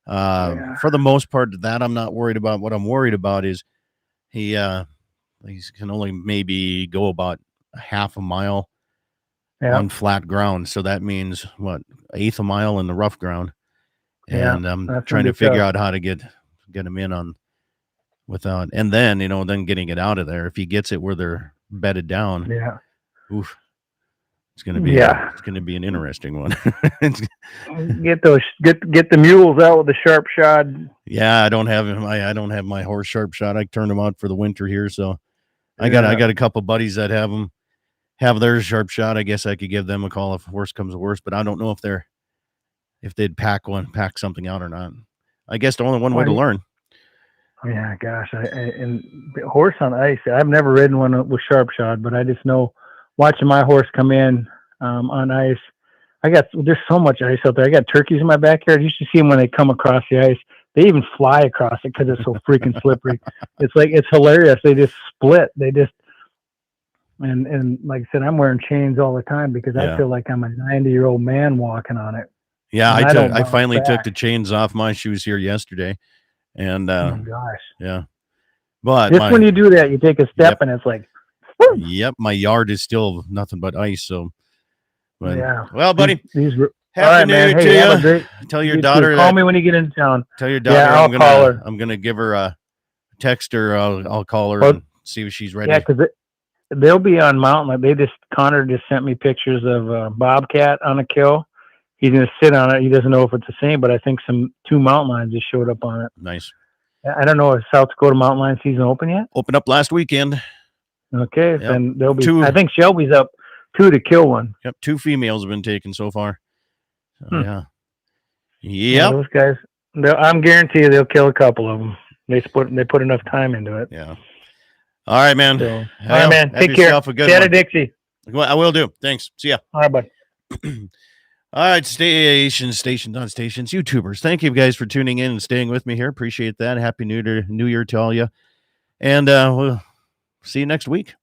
Speaker 1: For the most part, that I'm not worried about. What I'm worried about is he can only maybe go about a half a mile on flat ground. So that means what, eighth a mile in the rough ground. And I'm trying to figure out how to get him in on without, and then, then getting it out of there. If he gets it where they're bedded down.
Speaker 2: Yeah.
Speaker 1: Oof. It's going to be, it's going to be an interesting one.
Speaker 2: Get the mules out with the sharp shot.
Speaker 1: Yeah. I don't have my horse sharp shot. I turned them out for the winter here. So I got a couple buddies that have their sharp shot. I guess I could give them a call if worse comes to worse, but I don't know if they'd pack something out or not. I guess the only one way to learn.
Speaker 2: Yeah, gosh, and horse on ice. I've never ridden one with sharp shot, but I just know watching my horse come in on ice. There's so much ice out there. I got turkeys in my backyard. You should see them when they come across the ice. They even fly across it because it's so freaking slippery. It's hilarious. They just split. And like I said, I'm wearing chains all the time because I feel like I'm a 90-year-old man walking on it.
Speaker 1: Yeah, I finally took the chains off my shoes here yesterday. And
Speaker 2: oh gosh,
Speaker 1: yeah, but
Speaker 2: just when you do that, you take a step and it's like, whoo!
Speaker 1: Yep, my yard is still nothing but ice. So, but,
Speaker 2: yeah.
Speaker 1: Well, buddy,
Speaker 2: happy New Year to you.
Speaker 1: Tell your daughter.
Speaker 2: Call me when you get into town.
Speaker 1: Tell your daughter.
Speaker 2: Yeah, I'll call her.
Speaker 1: I'm gonna give her a text her. I'll call her and see if she's ready.
Speaker 2: Yeah, because they'll be on mountain. Connor just sent me pictures of bobcat on a kill. He's going to sit on it. He doesn't know if it's the same, but I think two mountain lions just showed up on it.
Speaker 1: Nice.
Speaker 2: I don't know if South Dakota mountain lion season open yet.
Speaker 1: Opened up last weekend.
Speaker 2: Okay, then there'll be two. I think Shelby's up 2 to kill one.
Speaker 1: Yep, 2 females have been taken so far. So, yeah.
Speaker 2: Yeah, those guys. I'm guaranteed they'll kill a couple of them. They put enough time into it.
Speaker 1: Yeah. All right, man.
Speaker 2: So, all right, man. Take care. Get a Dixie.
Speaker 1: Well, I will do. Thanks. See ya.
Speaker 2: All right, bud.
Speaker 1: All right, stations, YouTubers. Thank you guys for tuning in and staying with me here. Appreciate that. Happy New Year to all you. And we'll see you next week.